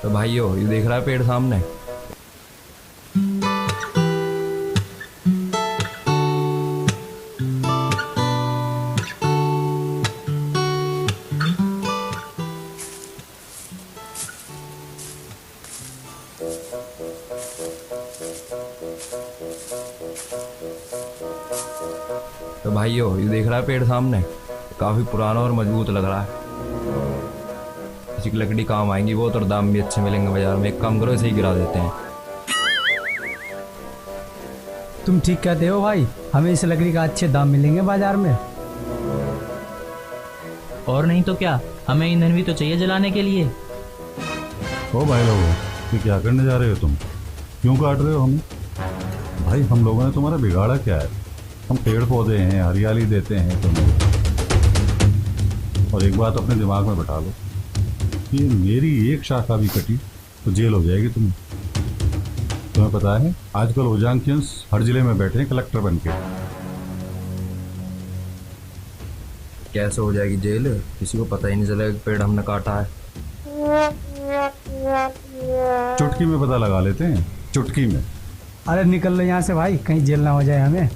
तो भाइयों ये देख रहा है पेड़ सामने। तो भाइयों ये देख रहा है पेड़ सामने, काफी पुराना और मजबूत लग रहा है। इसी की लकड़ी काम आएंगी बहुत, और दाम भी अच्छे मिलेंगे बाजार में। एक काम करो, इसे ही गिरा देते हैं। तुम ठीक कहते हो भाई, हमें इस लकड़ी का अच्छे दाम मिलेंगे बाजार में। और नहीं तो क्या, हमें ईंधन भी तो चाहिए जलाने के लिए। ओ भाई लोगों, ये क्या करने जा रहे हो तुम? क्यों काट रहे हो हमें? भाई हम लोगों ने तुम्हारा बिगाड़ा क्या है? हम पेड़ पौधे हैं, हरियाली देते हैं तुम्हें। और एक बात अपने दिमाग में बैठा लो कि मेरी एक शाखा भी कटी तो जेल हो जाएगी तुम्हें। तुम्हें पता है आजकल ओजांकियंस हर जिले में बैठे हैं कलेक्टर बन के। कैसे हो जाएगी जेल? किसी को पता ही नहीं चलेगा कि पेड़ हमने काटा है। चुटकी में पता लगा लेते हैं, चुटकी में। अरे निकल लो यहाँ से भाई, कहीं जेल ना हो जाए हमें।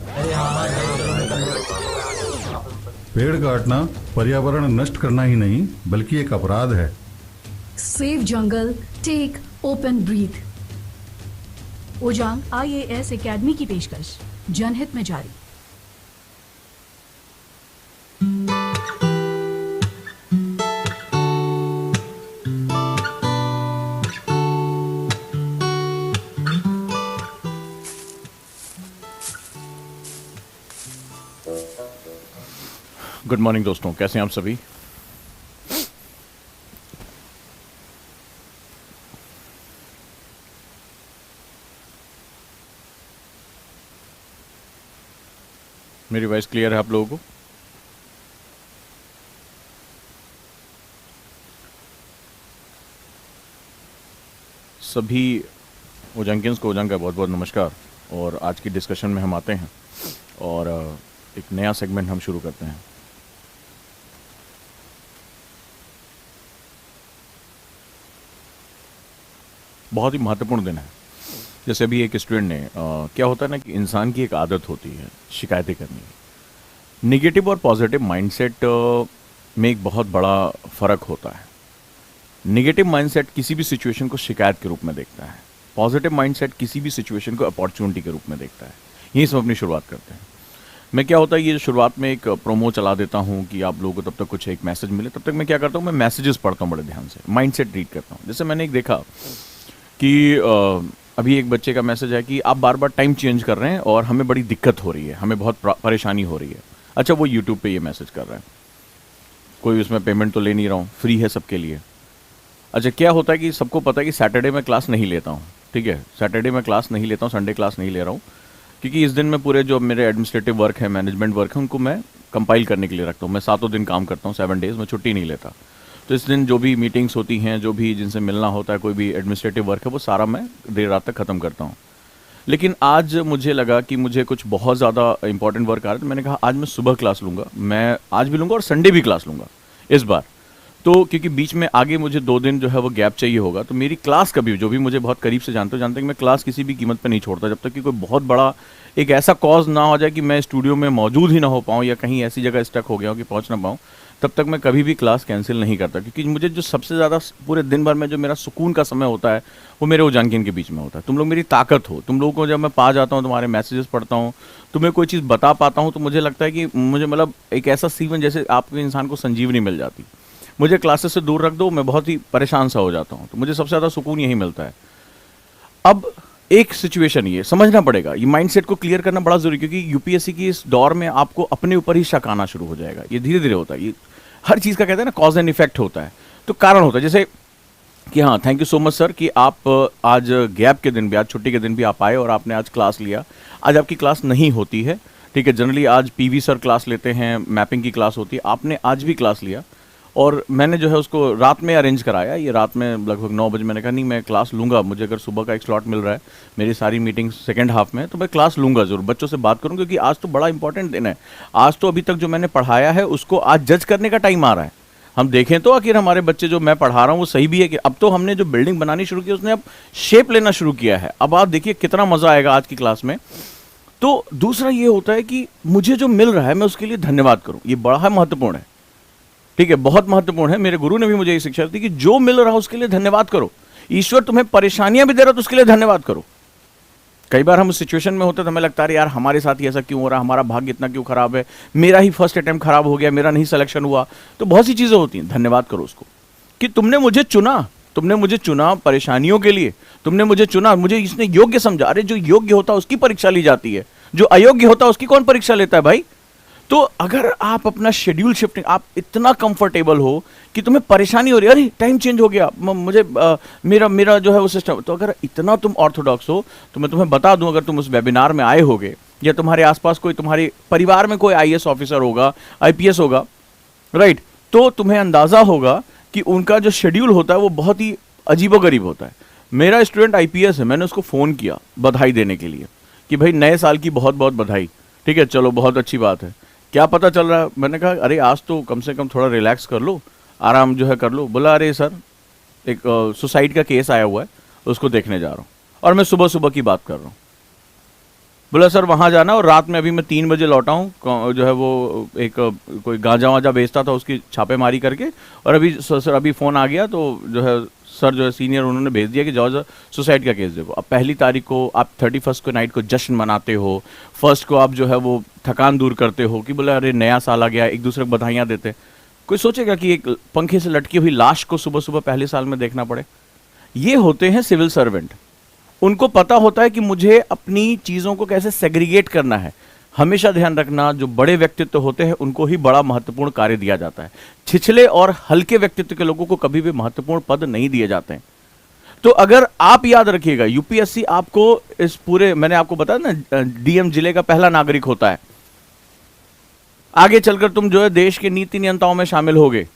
पेड़ काटना पर्यावरण नष्ट करना ही नहीं बल्कि एक अपराध है। Save jungle, take open breath. ओजांग IAS एकेडमी की पेशकश, जनहित में जारी। गुड मॉर्निंग दोस्तों, कैसे हैं आप सभी? मेरी वॉइस क्लियर है आप लोगों को? सभी ओजांकियंस को ओजांग का बहुत बहुत नमस्कार। और आज की डिस्कशन में हम आते हैं और एक नया सेगमेंट हम शुरू करते हैं। बहुत ही महत्वपूर्ण दिन है। जैसे अभी एक स्टूडेंट ने क्या होता है ना कि इंसान की एक आदत होती है शिकायतें करने की। निगेटिव और पॉजिटिव माइंडसेट में एक बहुत बड़ा फ़र्क होता है। निगेटिव माइंडसेट किसी भी सिचुएशन को शिकायत के रूप में देखता है, पॉजिटिव माइंडसेट किसी भी सिचुएशन को अपॉर्चुनिटी के रूप में देखता है। यहीं से हम अपनी शुरुआत करते हैं। मैं क्या होता है, ये शुरुआत में एक प्रोमो चला देता हूँ कि आप लोगों को तब तक कुछ एक मैसेज मिले। तब तक मैं क्या करता हूँ, मैं मैसेजेस पढ़ता हूँ बड़े ध्यान से, माइंडसेट रीड करता हूँ। जैसे मैंने एक देखा कि अभी एक बच्चे का मैसेज है कि आप बार बार टाइम चेंज कर रहे हैं और हमें बड़ी दिक्कत हो रही है, हमें बहुत परेशानी हो रही है। अच्छा, वो यूट्यूब पे ये मैसेज कर रहा है, कोई उसमें पेमेंट तो ले नहीं रहा हूँ, फ्री है सबके लिए। अच्छा, क्या होता है कि सबको पता है कि सैटरडे में क्लास नहीं लेता हूँ, ठीक है, सैटरडे में क्लास नहीं लेता हूँ, संडे क्लास नहीं ले रहा हूँ, क्योंकि इस दिन में पूरे जो मेरे एडमिनिस्ट्रेटिव वर्क है, मैनेजमेंट वर्क है, उनको मैं कंपाइल करने के लिए रखता हूँ। मैं 7 दिन काम करता हूँ, 7 डेज, मैं छुट्टी नहीं लेता। तो इस दिन जो भी मीटिंग्स होती हैं, जो भी जिनसे मिलना होता है, कोई भी एडमिनिस्ट्रेटिव वर्क है, वो सारा मैं देर रात तक ख़त्म करता हूँ। लेकिन आज मुझे लगा कि मुझे कुछ बहुत ज़्यादा इंपॉर्टेंट वर्क आ रहा है, तो मैंने कहा आज मैं सुबह क्लास लूँगा, मैं आज भी लूँगा और संडे भी क्लास लूँगा इस बार। तो क्योंकि बीच में आगे मुझे 2 दिन जो है वो गैप चाहिए होगा, तो मेरी क्लास कभी, जो भी मुझे बहुत करीब से जानते हैं कि मैं क्लास किसी भी कीमत पर नहीं छोड़ता जब तक कि कोई बहुत बड़ा एक ऐसा कॉज ना हो जाए कि मैं स्टूडियो में मौजूद ही ना हो पाऊँ या कहीं ऐसी जगह स्टक हो गया हो कि पहुँच ना पाऊँ। तब तक मैं कभी भी क्लास कैंसिल नहीं करता, क्योंकि मुझे जो सबसे ज़्यादा पूरे दिन भर में जो मेरा सुकून का समय होता है वो मेरे ओजांकियन के बीच में होता है। तुम लोग मेरी ताकत हो। तुम लोगों को जब मैं पा जाता हूँ, तुम्हारे मैसेजेस पढ़ता हूँ, तुम्हें कोई चीज़ बता पाता हूँ, तो मुझे लगता है कि मुझे मतलब एक ऐसा सीवन जैसे आपके इंसान को संजीवनी मिल जाती। मुझे क्लासेस से दूर रख दो, मैं बहुत ही परेशान सा हो जाता हूँ, तो मुझे सबसे ज़्यादा सुकून यही मिलता है। अब एक सिचुएशन ये समझना पड़ेगा, ये माइंडसेट को क्लियर करना बड़ा जरूरी, क्योंकि यूपीएससी की इस दौर में आपको अपने ऊपर ही शक आना शुरू हो जाएगा। ये धीरे धीरे होता है, ये हर चीज़ का कहते हैं ना कॉज एंड इफेक्ट होता है। तो कारण होता है जैसे कि हाँ, thank you so much sir कि आप आज गैप के दिन भी, आज छुट्टी के दिन भी आप आए और आपने आज क्लास लिया। आज आपकी क्लास नहीं होती है, ठीक है, जनरली आज पीवी सर क्लास लेते हैं, मैपिंग की क्लास होती है, आपने आज भी क्लास लिया और मैंने जो है उसको रात में अरेंज कराया। ये रात में लगभग 9 बजे मैंने कहा नहीं, मैं क्लास लूँगा, मुझे अगर सुबह का एक स्लॉट मिल रहा है, मेरी सारी मीटिंग सेकंड हाफ में, तो मैं क्लास लूँगा ज़रूर, बच्चों से बात करूँ, क्योंकि आज तो बड़ा इंपॉर्टेंट दिन है। आज तो अभी तक जो मैंने पढ़ाया है उसको आज जज करने का टाइम आ रहा है। हम देखें तो आखिर हमारे बच्चे जो मैं पढ़ा रहा हूँ वो सही भी है कि अब तो हमने जो बिल्डिंग बनानी शुरू की उसने अब शेप लेना शुरू किया है। अब आप देखिए कितना मजा आएगा आज की क्लास में। तो दूसरा ये होता है कि मुझे जो मिल रहा है मैं उसके लिए धन्यवाद करूं, ये बड़ा महत्वपूर्ण है। ठीक है, बहुत महत्वपूर्ण है। मेरे गुरु ने भी मुझे ये शिक्षा दी कि जो मिल रहा है उसके लिए धन्यवाद करो। ईश्वर तुम्हें परेशानियां भी दे रहा है तो उसके लिए धन्यवाद करो। कई बार हम उस सिचुएशन में होते तो हमें लगता है यार हमारे साथ ही ऐसा क्यों हो रहा है, हमारा भाग्य इतना क्यों खराब है, मेरा ही फर्स्ट अटेम्प्ट खराब हो गया, मेरा नहीं सिलेक्शन हुआ। तो बहुत सी चीजें होती हैं, धन्यवाद करो उसको कि तुमने मुझे चुना, तुमने मुझे चुना परेशानियों के लिए, तुमने मुझे चुना, मुझे इसने योग्य समझा। अरे जो योग्य होता है उसकी परीक्षा ली जाती है, जो अयोग्य होता है उसकी कौन परीक्षा लेता है भाई। तो अगर आप अपना शेड्यूल शिफ्टिंग, आप इतना कंफर्टेबल हो कि तुम्हें परेशानी हो रही है, अरे टाइम चेंज हो गया, मुझे मेरा जो है वो सिस्टम, तो अगर इतना तुम ऑर्थोडॉक्स हो तो मैं तुम्हें बता दूं, अगर तुम उस वेबिनार में आए होगे या तुम्हारे आसपास कोई, तुम्हारे परिवार में कोई आईएएस ऑफिसर होगा, आईपीएस होगा, राइट, तो तुम्हें अंदाजा होगा कि उनका जो शेड्यूल होता है वो बहुत ही अजीबोगरीब होता है। मेरा स्टूडेंट आईपीएस है, मैंने उसको फ़ोन किया बधाई देने के लिए कि भाई नए साल की बहुत बहुत बधाई। ठीक है, चलो बहुत अच्छी बात है, क्या पता चल रहा है? मैंने कहा अरे आज तो कम से कम थोड़ा रिलैक्स कर लो, आराम जो है कर लो। बोला अरे सर एक सुसाइड का केस आया हुआ है, उसको देखने जा रहा हूँ और मैं सुबह सुबह की बात कर रहा हूँ। बोला सर वहाँ जाना, और रात में अभी मैं 3 बजे लौटा हूँ, जो है वो एक कोई गांजा वांजा बेचता था उसकी छापेमारी करके, और अभी सर अभी फ़ोन आ गया तो जो है सर जो है सीनियर उन्होंने भेज दिया कि जाओ सुसाइड का केस देखो। अब 1 तारीख को आप 31 को नाइट को जश्न मनाते हो, 1 को आप जो है वो थकान दूर करते हो कि बोला अरे नया साल आ गया, एक दूसरे को बधाइयाँ देते। कोई सोचेगा कि एक पंखे से लटकी हुई लाश को सुबह सुबह पहले साल में देखना पड़े? ये होते हैं सिविल सर्वेंट, उनको पता होता है कि मुझे अपनी चीज़ों को कैसे सेग्रीगेट करना है। हमेशा ध्यान रखना, जो बड़े व्यक्तित्व होते हैं उनको ही बड़ा महत्वपूर्ण कार्य दिया जाता है, छिछले और हल्के व्यक्तित्व के लोगों को कभी भी महत्वपूर्ण पद नहीं दिए जाते हैं। तो अगर आप याद रखिएगा, यूपीएससी आपको इस पूरे, मैंने आपको बताया ना, डीएम जिले का पहला नागरिक होता है। आगे चलकर तुम जो है देश के नीति नियंताओं में शामिल होगे,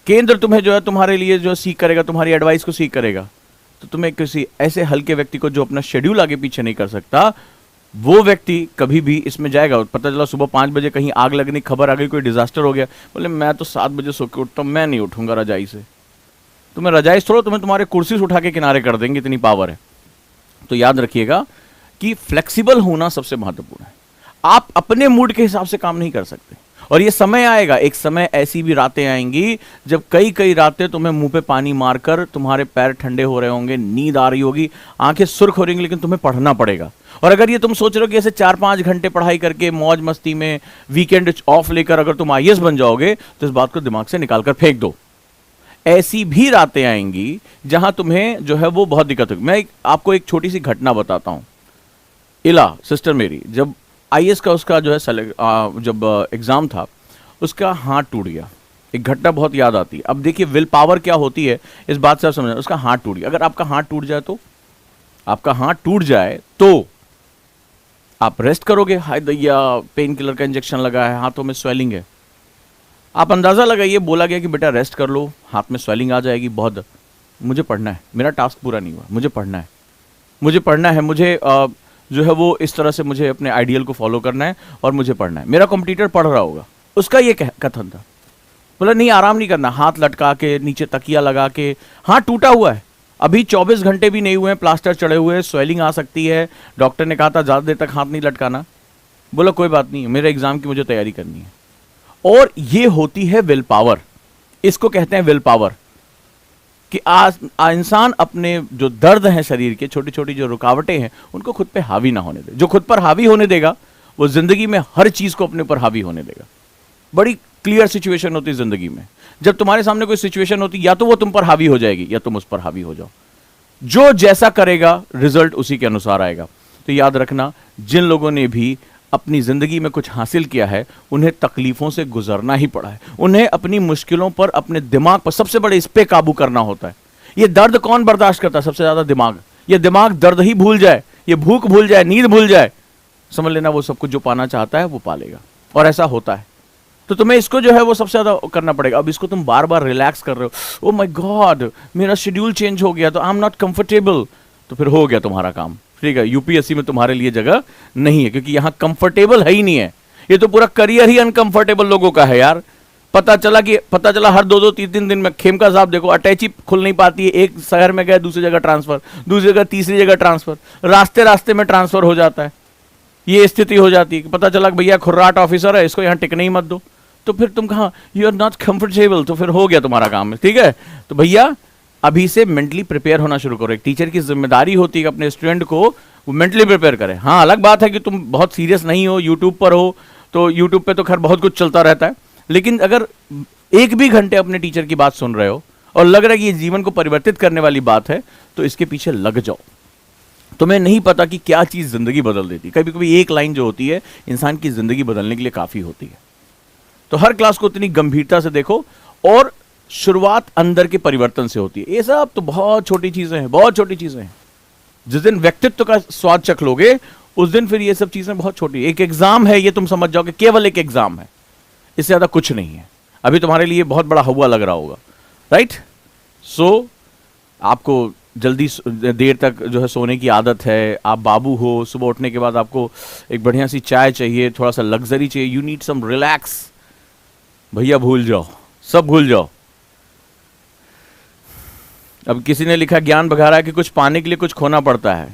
केंद्र तुम्हें जो है तुम्हारे लिए जो सीख करेगा, तुम्हारी एडवाइस को सीख करेगा। तो तुम्हें किसी ऐसे हल्के व्यक्ति को जो अपना शेड्यूल आगे पीछे नहीं कर सकता, वो व्यक्ति कभी भी इसमें जाएगा। पता चला सुबह 5 बजे कहीं आग लगने की खबर आ गई, कोई डिजास्टर हो गया, बोले मैं तो 7 बजे सो के उठता हूं, मैं नहीं उठूंगा रजाई से। तुम्हें रजाई छोड़ो, तुम्हें तुम्हारे कुर्सी से उठा के किनारे कर देंगे, इतनी पावर है। तो याद रखिएगा कि फ्लेक्सिबल होना सबसे महत्वपूर्ण है। आप अपने मूड के हिसाब से काम नहीं कर सकते, और ये समय आएगा, एक समय ऐसी भी रातें आएंगी जब कई रातें तुम्हें मुंह पे पानी मारकर तुम्हारे पैर ठंडे हो रहे होंगे, नींद आ रही होगी, आंखें सुर्ख हो रही होंगी, लेकिन तुम्हें पढ़ना पड़ेगा। और अगर ये तुम सोच रहे हो कि ऐसे 4-5 घंटे पढ़ाई करके मौज मस्ती में वीकेंड ऑफ लेकर अगर तुम आईएएस बन जाओगे, तो इस बात को दिमाग से निकाल कर फेंक दो। ऐसी भी रातें आएंगी जहां तुम्हें जो है वो बहुत दिक्कत होगी। मैं आपको एक छोटी सी घटना बताता हूं। इला सिस्टर मेरी, जब आईएएस का उसका जो है जब एग्जाम था, उसका हाथ टूट गया। एक घटना बहुत याद आती है। अब देखिए विल पावर क्या होती है, इस बात से आप समझना। उसका हाथ टूट गया। अगर आपका हाथ टूट जाए तो, आपका हाथ टूट जाए तो आप रेस्ट करोगे? हाय दैया, पेन किलर का इंजेक्शन लगा है, हाथों में स्वेलिंग है। आप अंदाजा लगाइए, बोला गया कि बेटा रेस्ट कर लो, हाथ में स्वेलिंग आ जाएगी बहुत। मुझे पढ़ना है, मेरा टास्क पूरा नहीं हुआ, मुझे पढ़ना है, मुझे पढ़ना है, मुझे जो है वो इस तरह से मुझे अपने आइडियल को फॉलो करना है और मुझे पढ़ना है। मेरा कॉम्पिटिटर पढ़ रहा होगा, उसका ये कथन था, बोला नहीं आराम नहीं करना, हाथ लटका के नीचे तकिया लगा के, हाथ टूटा हुआ है, अभी 24 घंटे भी नहीं हुए हैं, प्लास्टर चढ़े हुए हैं, स्वेलिंग आ सकती है, डॉक्टर ने कहा था ज़्यादा देर तक हाथ नहीं लटकाना। बोला कोई बात नहीं, मेरे एग्जाम की मुझे तैयारी करनी है। और ये होती है विल पावर, इसको कहते हैं विल पावर, कि आज इंसान अपने जो दर्द हैं शरीर के, छोटी छोटी जो रुकावटें हैं, उनको खुद पे हावी ना होने दे। जो खुद पर हावी होने देगा वो जिंदगी में हर चीज को अपने ऊपर हावी होने देगा। बड़ी क्लियर सिचुएशन होती है जिंदगी में, जब तुम्हारे सामने कोई सिचुएशन होती, या तो वो तुम पर हावी हो जाएगी या तुम उस पर हावी हो जाओ। जो जैसा करेगा रिजल्ट उसी के अनुसार आएगा। तो याद रखना, जिन लोगों ने भी अपनी जिंदगी में कुछ हासिल किया है, उन्हें तकलीफों से गुजरना ही पड़ा है। उन्हें अपनी मुश्किलों पर, अपने दिमाग पर, सबसे बड़े इस पे काबू करना होता है। ये दर्द कौन बर्दाश्त करता है? सबसे ज्यादा दिमाग। ये दिमाग दर्द ही भूल जाए, ये भूख भूल जाए, नींद भूल जाए, समझ लेना वो सब कुछ जो पाना चाहता है वो पा लेगा। और ऐसा होता है। तो तुम्हें इसको जो है वो सबसे ज्यादा करना पड़ेगा। अब इसको तुम बार बार रिलैक्स कर रहे हो, ओ माय गॉड मेरा शेड्यूल चेंज हो गया, तो आई एम नॉट कंफर्टेबल, तो फिर हो गया तुम्हारा काम। ठीक है, यूपीएससी में तुम्हारे लिए जगह नहीं है, क्योंकि यहां कंफर्टेबल है ही नहीं है। ये तो पूरा करियर ही अनकंफर्टेबल लोगों का है यार। पता चला हर 2-2 3-3 दिन में खेमका साहब देखो अटैची खुल नहीं पाती है, एक शहर में गए दूसरी जगह ट्रांसफर, दूसरी जगह तीसरी जगह ट्रांसफर, रास्ते में ट्रांसफर हो जाता है। ये स्थिति हो जाती है। पता चला कि भैया खुर्राट ऑफिसर है, इसको यहाँ टिकने ही मत दो, तो फिर तुम कहा यू आर नॉट कंफर्टेबल, तो फिर हो गया तुम्हारा काम, ठीक है। तो भैया अभी से मेंटली प्रिपेयर होना शुरू करो। एक टीचर की जिम्मेदारी होती है कि अपने स्टूडेंट को वो मेंटली प्रिपेयर करे। हाँ, अलग बात है कि तुम बहुत सीरियस नहीं हो, यूट्यूब पर हो, तो यूट्यूब पे तो खैर बहुत कुछ चलता रहता है, लेकिन अगर एक भी घंटे अपने टीचर की बात सुन रहे हो और लग रहा है कि ये जीवन को परिवर्तित करने वाली बात है, तो इसके पीछे लग जाओ। तुम्हें नहीं पता कि क्या चीज जिंदगी बदल देती। कभी कभी एक लाइन जो होती है इंसान की जिंदगी बदलने के लिए काफी होती है। तो हर क्लास को उतनी गंभीरता से देखो, और शुरुआत अंदर के परिवर्तन से होती है। ये सब तो बहुत छोटी चीजें हैं, बहुत छोटी चीजें हैं। जिस दिन व्यक्तित्व का स्वाद चख लोगे उस दिन फिर ये सब चीजें बहुत छोटी। एक एग्जाम है, ये तुम समझ जाओगे, केवल एक एग्जाम है, इससे ज्यादा कुछ नहीं है। अभी तुम्हारे लिए बहुत बड़ा हवा लग रहा होगा, राइट। सो आपको जल्दी देर तक जो है सोने की आदत है, आप बाबू हो, सुबह उठने के बाद आपको एक बढ़िया सी चाय चाहिए, थोड़ा सा लग्जरी चाहिए, यू नीड सम रिलैक्स। भैया भूल जाओ, सब भूल जाओ। अब किसी ने लिखा ज्ञान बघारा कि कुछ पाने के लिए कुछ खोना पड़ता है।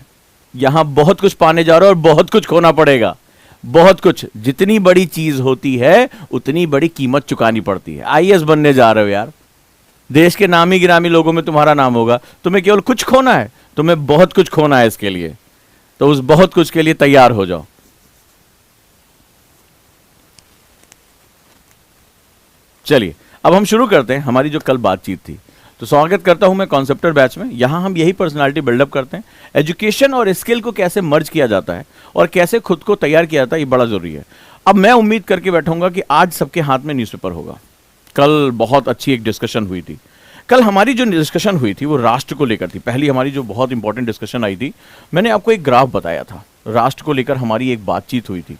यहां बहुत कुछ पाने जा रहे हो और बहुत कुछ खोना पड़ेगा, बहुत कुछ। जितनी बड़ी चीज होती है उतनी बड़ी कीमत चुकानी पड़ती है। आईएएस बनने जा रहे हो यार, देश के नामी गिरामी लोगों में तुम्हारा नाम होगा, तुम्हें केवल कुछ खोना है, तुम्हें बहुत कुछ खोना है इसके लिए। तो उस बहुत कुछ के लिए तैयार हो जाओ। चलिए अब हम शुरू करते हैं हमारी जो कल बातचीत थी। तो स्वागत करता हूं मैं कॉन्सेप्टर बैच में। यहां हम यही पर्सनालिटी बिल्डअप करते हैं। एजुकेशन और स्किल को कैसे मर्ज किया जाता है और कैसे खुद को तैयार किया जाता है, ये बड़ा जरूरी है। अब मैं उम्मीद करके बैठूंगा कि आज सबके हाथ में न्यूज़पेपर होगा। कल बहुत अच्छी एक डिस्कशन हुई थी। कल हमारी जो डिस्कशन हुई थी वो राष्ट्र को लेकर थी। पहली हमारी जो बहुत इंपॉर्टेंट डिस्कशन आई थी, मैंने आपको एक ग्राफ बताया था, राष्ट्र को लेकर हमारी एक बातचीत हुई थी,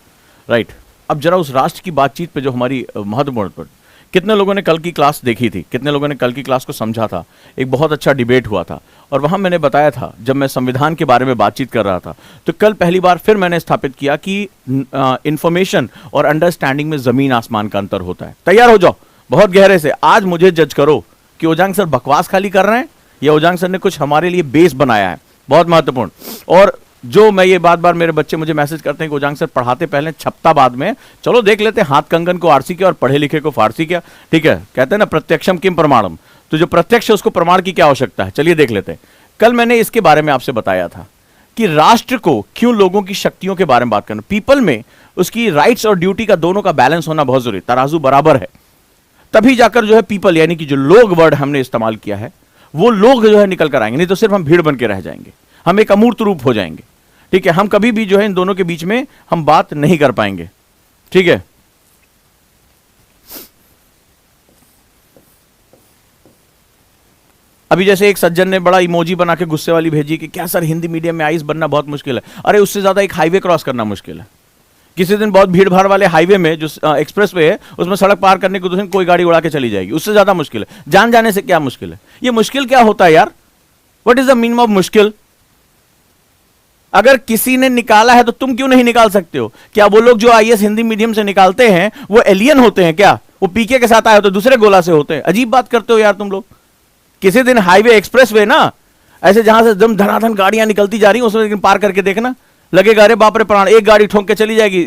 राइट। अब जरा उस राष्ट्र की बातचीत पे जो हमारी महत्वपूर्ण पर कितने लोगों ने कल की क्लास देखी थी, कितने लोगों ने कल की क्लास को समझा था। एक बहुत अच्छा डिबेट हुआ था और वहां मैंने बताया था, जब मैं संविधान के बारे में बातचीत कर रहा था, तो कल पहली बार फिर मैंने स्थापित किया कि इंफॉर्मेशन और अंडरस्टैंडिंग में जमीन आसमान का अंतर होता है। तैयार हो जाओ बहुत गहरे से। आज मुझे जज करो कि ओजांग सर बकवास खाली कर रहे हैं या ओजांग सर ने कुछ हमारे लिए बेस बनाया है, बहुत महत्वपूर्ण। और जो मैं ये बार मेरे बच्चे मुझे मैसेज करते हैं कि ओजांग सर पढ़ाते पहले छपता बाद में, चलो देख लेते हैं हाथ कंगन को आरसी क्या और पढ़े लिखे को फारसी क्या, ठीक है। कहते हैं ना प्रत्यक्षम किम प्रमाणम, तो जो प्रत्यक्ष है उसको प्रमाण की क्या आवश्यकता है। चलिए देख लेते हैं। कल मैंने इसके बारे में आपसे बताया था कि राष्ट्र को क्यों लोगों की शक्तियों के बारे में बात करना, पीपल में उसकी राइट्स और ड्यूटी का दोनों का बैलेंस होना बहुत जरूरी, तराजू बराबर है, तभी जाकर जो है पीपल यानी कि जो लोग वर्ड हमने इस्तेमाल किया है वो लोग जो है निकल कर आएंगे। नहीं तो सिर्फ हम भीड़ बन के रह जाएंगे, हम एक अमूर्त रूप हो जाएंगे, ठीक है। हम कभी भी जो है इन दोनों के बीच में हम बात नहीं कर पाएंगे, ठीक है। अभी जैसे एक सज्जन ने बड़ा इमोजी बना के गुस्से वाली भेजी कि क्या सर हिंदी मीडियम में आईएएस बनना बहुत मुश्किल है। अरे उससे ज्यादा एक हाईवे क्रॉस करना मुश्किल है। किसी दिन बहुत भीड़ भाड़ वाले हाईवे में जो एक्सप्रेसवे है उसमें सड़क पार करने को दूसरे कोई गाड़ी उड़ा के चली जाएगी, उससे ज्यादा मुश्किल है। जान जाने से क्या मुश्किल है। ये मुश्किल क्या होता है यार, what is the meaning of मुश्किल। अगर किसी ने निकाला है तो तुम क्यों नहीं निकाल सकते हो। क्या वो लोग जो आईएएस हिंदी मीडियम से निकालते हैं वो एलियन होते हैं क्या, वो पीके के साथ आए तो दूसरे गोला से होते हैं। अजीब बात करते हो यार तुम लोग। किसी दिन हाईवे एक्सप्रेसवे ना ऐसे जहां से एकदम धनाधन गाड़ियां निकलती जा रही हैं उसमें पार करके देखना, लगेगा अरे बाप रे प्राण, एक गाड़ी ठोक के चली जाएगी,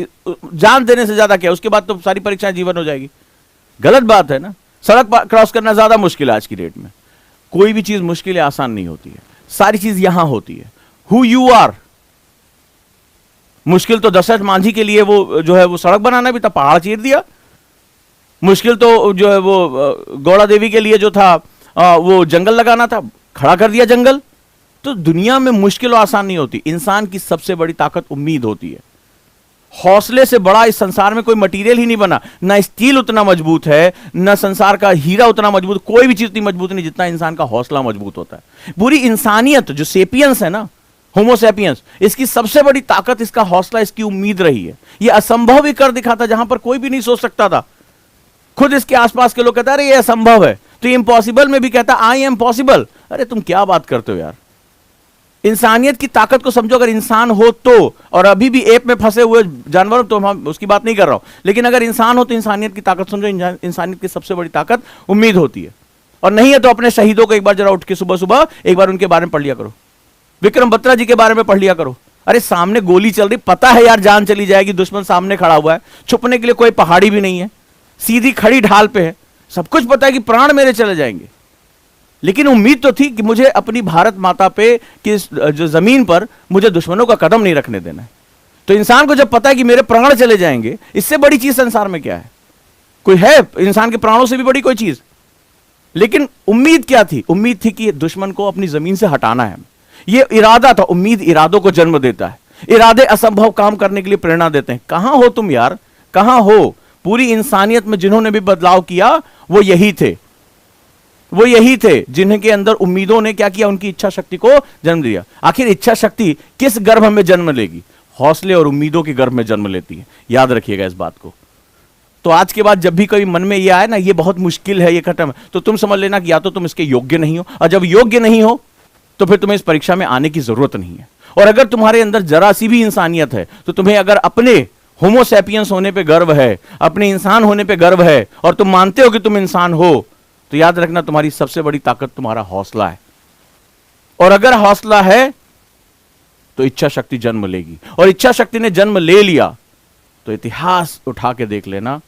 जान देने से ज्यादा क्या, उसके बाद तो सारी परीक्षाएं जीवन हो जाएगी। गलत बात है ना। सड़क क्रॉस करना ज्यादा मुश्किल है आज की डेट में। कोई भी चीज मुश्किल या आसान नहीं होती है, सारी चीज यहां होती है। Who you are. मुश्किल तो दशरथ मांझी के लिए वो जो है वो सड़क बनाना भी था, पहाड़ चीर दिया। मुश्किल तो जो है वो गौड़ा देवी के लिए जो था वो जंगल लगाना था, खड़ा कर दिया जंगल। तो दुनिया में मुश्किल और आसान नहीं होती। इंसान की सबसे बड़ी ताकत उम्मीद होती है। हौसले से बड़ा इस संसार में कोई मटेरियल ही नहीं बना। ना स्टील उतना मजबूत है, ना संसार का हीरा उतना मजबूत, कोई भी चीज इतनी मजबूत नहीं जितना इंसान का हौसला मजबूत होता है। पूरी इंसानियत जो सेपियंस है ना, होमोसेपियंस, इसकी सबसे बड़ी ताकत इसका हौसला, इसकी उम्मीद रही है। ये असंभव भी कर दिखाता जहां पर कोई भी नहीं सोच सकता था। खुद इसके आसपास के लोग कहते अरे ये असंभव है, तो इम्पॉसिबल में भी कहता आई एम पॉसिबल। अरे तुम क्या बात करते हो यार। इंसानियत की ताकत को समझो। अगर इंसान हो तो, और अभी भी एप में फंसे हुए जानवर, तो हम उसकी बात नहीं कर रहा हूं, लेकिन अगर इंसान हो तो इंसानियत की ताकत समझो। इंसानियत की सबसे बड़ी ताकत उम्मीद होती है। और नहीं है तो अपने शहीदों को एक बार जरा उठ के सुबह सुबह एक बार उनके बारे में पढ़ लिया करो। विक्रम बत्रा जी के बारे में पढ़ लिया करो। अरे सामने गोली चल रही, पता है यार जान चली जाएगी, दुश्मन सामने खड़ा हुआ है, छुपने के लिए कोई पहाड़ी भी नहीं है, सीधी खड़ी ढाल पे है, सब कुछ पता है कि प्राण मेरे चले जाएंगे, लेकिन उम्मीद तो थी कि मुझे अपनी भारत माता पे कि जो जमीन पर मुझे दुश्मनों का कदम नहीं रखने देना है। तो इंसान को जब पता है कि मेरे प्राण चले जाएंगे, इससे बड़ी चीज संसार में क्या है? कोई है इंसान के प्राणों से भी बड़ी कोई चीज? लेकिन उम्मीद क्या थी? उम्मीद थी कि दुश्मन को अपनी जमीन से हटाना है। यह इरादा था। उम्मीद इरादों को जन्म देता है। इरादे असंभव काम करने के लिए प्रेरणा देते हैं। कहां हो तुम यार, कहां हो? पूरी इंसानियत में जिन्होंने भी बदलाव किया वो यही थे, वो यही थे जिन्हें के अंदर उम्मीदों ने क्या किया? उनकी इच्छा शक्ति को जन्म दिया। आखिर इच्छा शक्ति किस गर्भ में जन्म लेगी? हौसले और उम्मीदों के गर्भ में जन्म लेती है। याद रखिएगा इस बात को। तो आज के बाद जब भी कोई मन में ये आए ना, ये बहुत मुश्किल है, ये खत्म, तो तुम समझ लेना कि या तो तुम इसके योग्य नहीं हो, और जब योग्य नहीं हो तो फिर तुम्हें इस परीक्षा में आने की जरूरत नहीं है। और अगर तुम्हारे अंदर जरा सी भी इंसानियत है तो तुम्हें अगर अपने होमो सैपियंस होने पे गर्व है, अपने इंसान होने पे गर्व है, और तुम मानते हो कि तुम इंसान हो, तो याद रखना तुम्हारी सबसे बड़ी ताकत तुम्हारा हौसला है। और अगर हौसला है तो इच्छा शक्ति जन्म लेगी, और इच्छा शक्ति ने जन्म ले लिया तो इतिहास उठा के देख लेना,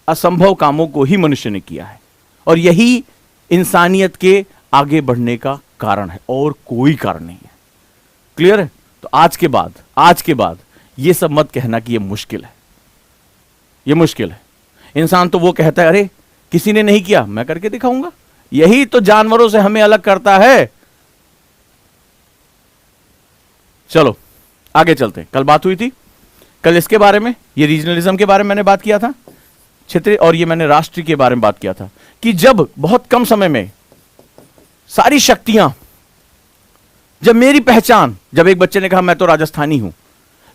असंभव कामों को ही मनुष्य ने किया है। और यही इंसानियत के आगे बढ़ने का कारण है, और कोई कारण नहीं है। क्लियर है? तो आज के बाद ये सब मत कहना कि ये मुश्किल है, ये मुश्किल है। इंसान तो वो कहता है अरे किसी ने नहीं किया, मैं करके दिखाऊंगा। यही तो जानवरों से हमें अलग करता है। चलो आगे चलते हैं। कल बात हुई थी, कल इसके बारे में, ये रीजनलिज्म के बारे में मैंने बात किया था, क्षेत्रीय, और ये मैंने राष्ट्र के बारे में बात किया था कि जब बहुत कम समय में सारी शक्तियां, जब मेरी पहचान, जब एक बच्चे ने कहा मैं तो राजस्थानी हूं,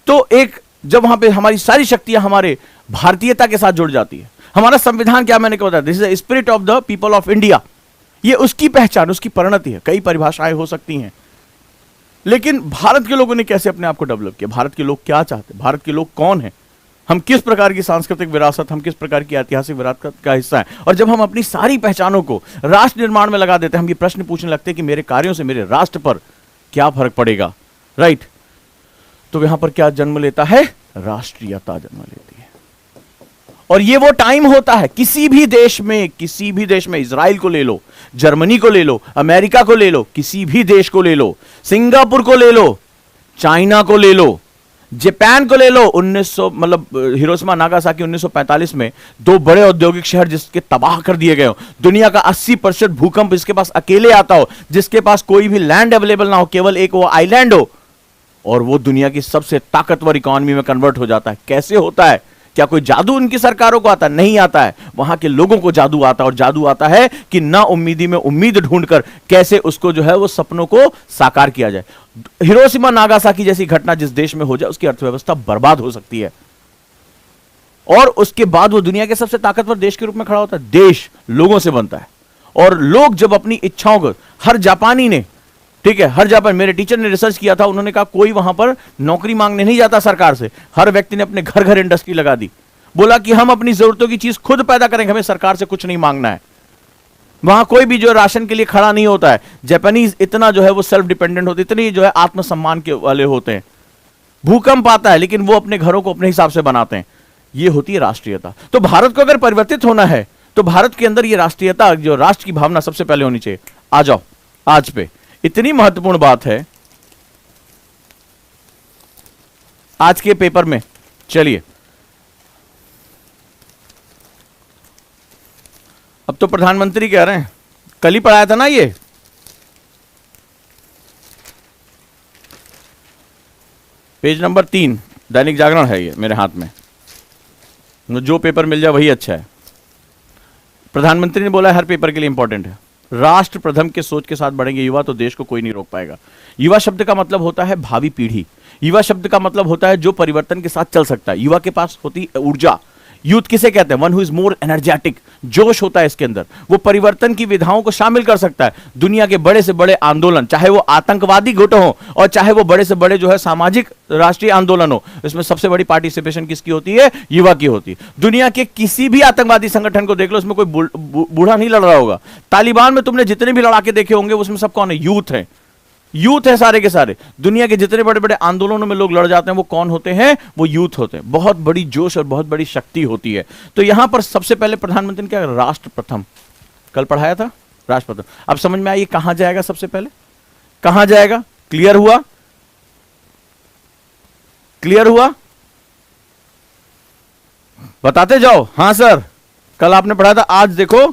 तो एक जब वहां पे हमारी सारी शक्तियां हमारे भारतीयता के साथ जुड़ जाती है। हमारा संविधान क्या, मैंने क्या बताया, this is the spirit of the people of India. ये उसकी पहचान, उसकी परिणति है। कई परिभाषाएं हो सकती हैं, लेकिन भारत के लोगों ने कैसे अपने आप को डेवलप किया? भारत के लोग क्या चाहते हैं? भारत के लोग कौन हैं? हम किस प्रकार की सांस्कृतिक विरासत, हम किस प्रकार की ऐतिहासिक विरासत का हिस्सा है? और जब हम अपनी सारी पहचानों को राष्ट्र निर्माण में लगा देते हैं, हम ये प्रश्न पूछने लगते हैं कि मेरे कार्यों से मेरे राष्ट्र पर क्या फर्क पड़ेगा, राइट? तो यहां पर क्या जन्म लेता है? राष्ट्रीयता जन्म लेती है। और ये वो टाइम होता है किसी भी देश में, इजराइल को ले लो, जर्मनी को ले लो, अमेरिका को ले लो, किसी भी देश को ले लो, सिंगापुर को ले लो, चाइना को ले लो, जापान को ले लो। 1900 मतलब हिरोशिमा नागासाकी 1945 में दो बड़े औद्योगिक शहर जिसके तबाह कर दिए गए हो। दुनिया का 80% भूकंप इसके पास अकेले आता हो, जिसके पास कोई भी लैंड अवेलेबल ना हो, केवल एक वो आइलैंड हो, और वो दुनिया की सबसे ताकतवर इकोनॉमी में कन्वर्ट हो जाता है। कैसे होता है? क्या कोई जादू उनकी सरकारों को आता? नहीं आता है। वहां के लोगों को जादू आता है, और जादू आता है कि ना उम्मीदी में उम्मीद ढूंढकर कैसे उसको जो है वो सपनों को साकार किया जाए। हिरोशिमा नागासाकी जैसी घटना जिस देश में हो जाए, उसकी अर्थव्यवस्था बर्बाद हो सकती है, और उसके बाद वो दुनिया के सबसे ताकतवर देश के रूप में खड़ा होता है। देश लोगों से बनता है, और लोग जब अपनी इच्छाओं को, हर जापानी ने, ठीक है, हर जापान, मेरे टीचर ने रिसर्च किया था, उन्होंने कहा कोई वहां पर नौकरी मांगने नहीं जाता सरकार से। हर व्यक्ति ने अपने घर घर इंडस्ट्री लगा दी, बोला कि हम अपनी जरूरतों की चीज खुद पैदा करेंगे, हमें सरकार से कुछ नहीं मांगना है। वहां कोई भी जो राशन के लिए खड़ा नहीं होता है। जापानीज इतना जो है वो सेल्फ डिपेंडेंट होते, इतनी जो है आत्मसम्मान के वाले होते हैं। भूकंप आता है लेकिन वो अपने घरों को अपने हिसाब से बनाते हैं। ये होती है राष्ट्रीयता। तो भारत को अगर परिवर्तित होना है तो भारत के अंदर ये राष्ट्रीयता, जो राष्ट्र की भावना सबसे पहले होनी चाहिए। आ जाओ आज पे, इतनी महत्वपूर्ण बात है आज के पेपर में। चलिए, अब तो प्रधानमंत्री कह रहे हैं, कल ही पढ़ाया था ना ये, पेज नंबर 3 दैनिक जागरण है ये मेरे हाथ में, जो पेपर मिल जाए वही अच्छा है। प्रधानमंत्री ने बोला हर पेपर के लिए इंपॉर्टेंट है। राष्ट्र प्रथम के सोच के साथ बढ़ेंगे युवा तो देश को कोई नहीं रोक पाएगा। युवा शब्द का मतलब होता है भावी पीढ़ी। युवा शब्द का मतलब होता है जो परिवर्तन के साथ चल सकता है। युवा के पास होती है ऊर्जा, यूथ किसे कहते हैं? One who is more energetic, जोश होता है इसके अंदर, वो परिवर्तन की विधाओं को शामिल कर सकता है। दुनिया के बड़े से बड़े आंदोलन, चाहे वो आतंकवादी गुट हो और चाहे वो बड़े से बड़े जो है सामाजिक राष्ट्रीय आंदोलन हो, इसमें सबसे बड़ी पार्टिसिपेशन किसकी होती है? युवा की होती है। दुनिया के किसी भी आतंकवादी संगठन को देख लो, उसमें कोई बूढ़ा नहीं लड़ रहा होगा। तालिबान में तुमने जितने भी लड़ाके देखे होंगे उसमें सब कौन है? यूथ है, यूथ है सारे के सारे। दुनिया के जितने बड़े बड़े आंदोलनों में लोग लड़ जाते हैं वो कौन होते हैं? वो यूथ होते हैं। बहुत बड़ी जोश और बहुत बड़ी शक्ति होती है। तो यहां पर सबसे पहले प्रधानमंत्री ने क्या? राष्ट्र प्रथम, कल पढ़ाया था, राष्ट्र प्रथम। अब समझ में आइए कहां जाएगा, सबसे पहले कहां जाएगा? क्लियर हुआ? क्लियर हुआ? बताते जाओ। हां सर, कल आपने पढ़ाया था, आज देखो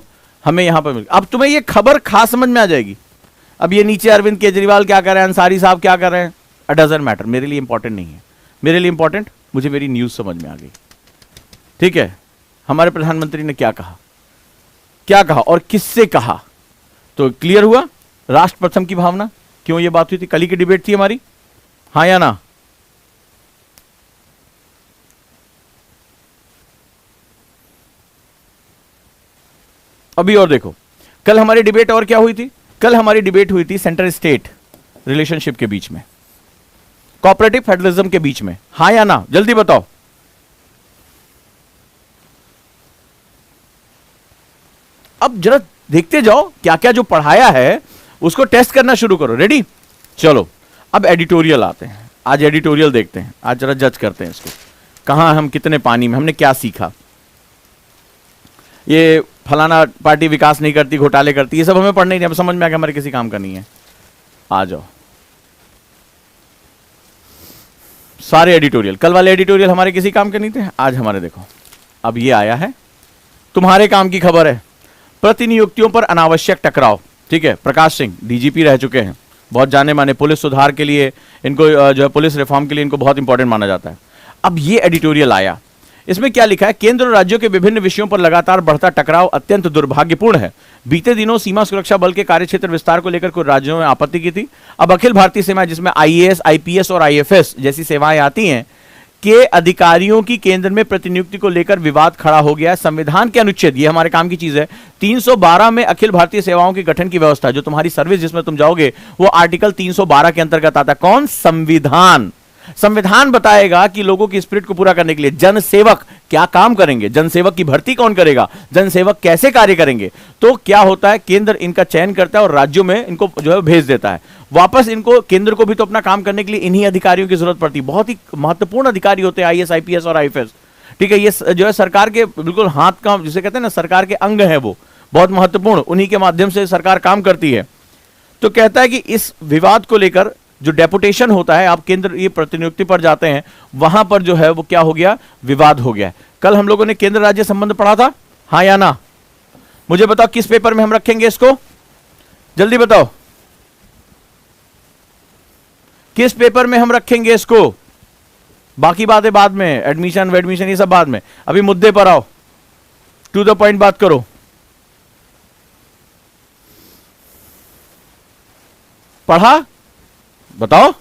हमें यहां पर मिल। अब तुम्हें यह खबर खास समझ में आ जाएगी। अब ये नीचे अरविंद केजरीवाल क्या कर रहे हैं, अंसारी साहब क्या कर रहे हैं, इट डजंट मैटर, मेरे लिए इंपॉर्टेंट नहीं है। मेरे लिए इंपॉर्टेंट, मुझे मेरी न्यूज समझ में आ गई। ठीक है, हमारे प्रधानमंत्री ने क्या कहा, क्या कहा और किससे कहा, तो क्लियर हुआ। राष्ट्र प्रथम की भावना, क्यों ये बात हुई थी? कल ही की डिबेट थी हमारी, हाँ या ना? अभी और देखो, कल हमारी डिबेट और क्या हुई थी? कल हमारी डिबेट हुई थी सेंटर स्टेट रिलेशनशिप के बीच में, कोऑपरेटिव फेडरलिज्म के बीच में, हाँ या ना? जल्दी बताओ। अब जरा देखते जाओ क्या क्या जो पढ़ाया है उसको टेस्ट करना शुरू करो। रेडी? चलो अब एडिटोरियल आते हैं। आज एडिटोरियल देखते हैं, आज जरा जज करते हैं इसको, कहां हम कितने पानी में, हमने क्या सीखा। ये फलाना पार्टी विकास नहीं करती, घोटाले करती, ये सब हमें पढ़ना ही नहीं, अब समझ में आ गया हमारे किसी काम का नहीं है। आ जाओ सारे एडिटोरियल, कल वाले एडिटोरियल हमारे किसी काम के नहीं थे, आज हमारे देखो। अब ये आया है, तुम्हारे काम की खबर है, प्रतिनियुक्तियों पर अनावश्यक टकराव। ठीक है, प्रकाश सिंह डीजीपी रह चुके हैं, बहुत जाने माने, पुलिस सुधार के लिए इनको जो है पुलिस रिफॉर्म के लिए इनको बहुत इंपॉर्टेंट माना जाता है। अब ये एडिटोरियल आया, इसमें क्या लिखा है? केंद्र और राज्यों के विभिन्न विषयों पर लगातार बढ़ता टकराव अत्यंत दुर्भाग्यपूर्ण है। बीते दिनों सीमा सुरक्षा बल के कार्यक्षेत्र विस्तार को लेकर कुछ राज्यों ने आपत्ति की थी। अब अखिल भारतीय सेना, जिसमें आईएएस, आईपीएस और आईएफएस जैसी सेवाएं आती हैं, के अधिकारियों की केंद्र में प्रतिनियुक्ति को लेकर विवाद खड़ा हो गया है। संविधान के अनुच्छेद, ये हमारे काम की चीज है, 312 में अखिल भारतीय सेवाओं के गठन की व्यवस्था, जो तुम्हारी सर्विस जिसमें तुम जाओगे, वो आर्टिकल 312 के अंतर्गत आता है। कौन? संविधान। संविधान बताएगा कि लोगों की स्पिरिट को पूरा करने के लिए जनसेवक क्या काम करेंगे, जनसेवक की भर्ती कौन करेगा, जनसेवक कैसे कार्य करेंगे। तो क्या होता है, केंद्र इनका चयन करता है और राज्यों में इनको जो है भेज देता है वापस। इनको केंद्र को भी तो अपना काम करने के लिए इन्हीं अधिकारियों की जरूरत पड़ती है। बहुत ही महत्वपूर्ण अधिकारी होते हैं आईएएस, आईपीएस और आईएफएस। ठीक है, ये जो है सरकार के बिल्कुल हाथ का, जिसे कहते हैं ना, सरकार के अंग है, वो बहुत महत्वपूर्ण, उन्हीं के माध्यम से सरकार काम करती है। तो कहता है कि इस विवाद को लेकर जो डेपुटेशन होता है, आप केंद्र ये प्रतिनियुक्ति पर जाते हैं, वहां पर जो है वो क्या हो गया? विवाद हो गया। कल हम लोगों ने केंद्र राज्य संबंध पढ़ा था, हाँ या ना? मुझे बताओ किस पेपर में हम रखेंगे इसको, जल्दी बताओ किस पेपर में हम रखेंगे इसको। बाकी बातें बाद में, एडमिशन वेडमिशन ये सब बाद में, अभी मुद्दे पर आओ, टू द पॉइंट बात करो। पढ़ा? बताओ।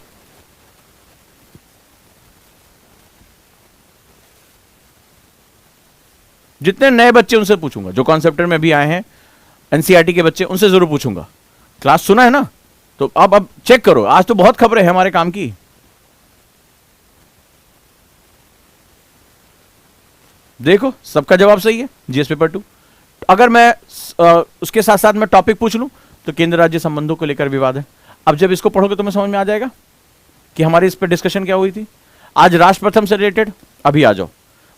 जितने नए बच्चे उनसे पूछूंगा, जो कॉन्सेप्टर में भी आए हैं, एनसीईआरटी के बच्चे, उनसे जरूर पूछूंगा। क्लास सुना है ना? तो अब चेक करो, आज तो बहुत खबरें हैं हमारे काम की। देखो सबका जवाब सही है, जीएस पेपर 2। अगर मैं उसके साथ साथ मैं टॉपिक पूछ लूं तो केंद्र राज्य संबंधों को लेकर विवाद है। अब जब इसको पढ़ोगे तो तुम्हें समझ में आ जाएगा कि हमारी इस पर डिस्कशन क्या हुई थी। आज राष्ट्र प्रथम से रिलेटेड, अभी आ जाओ,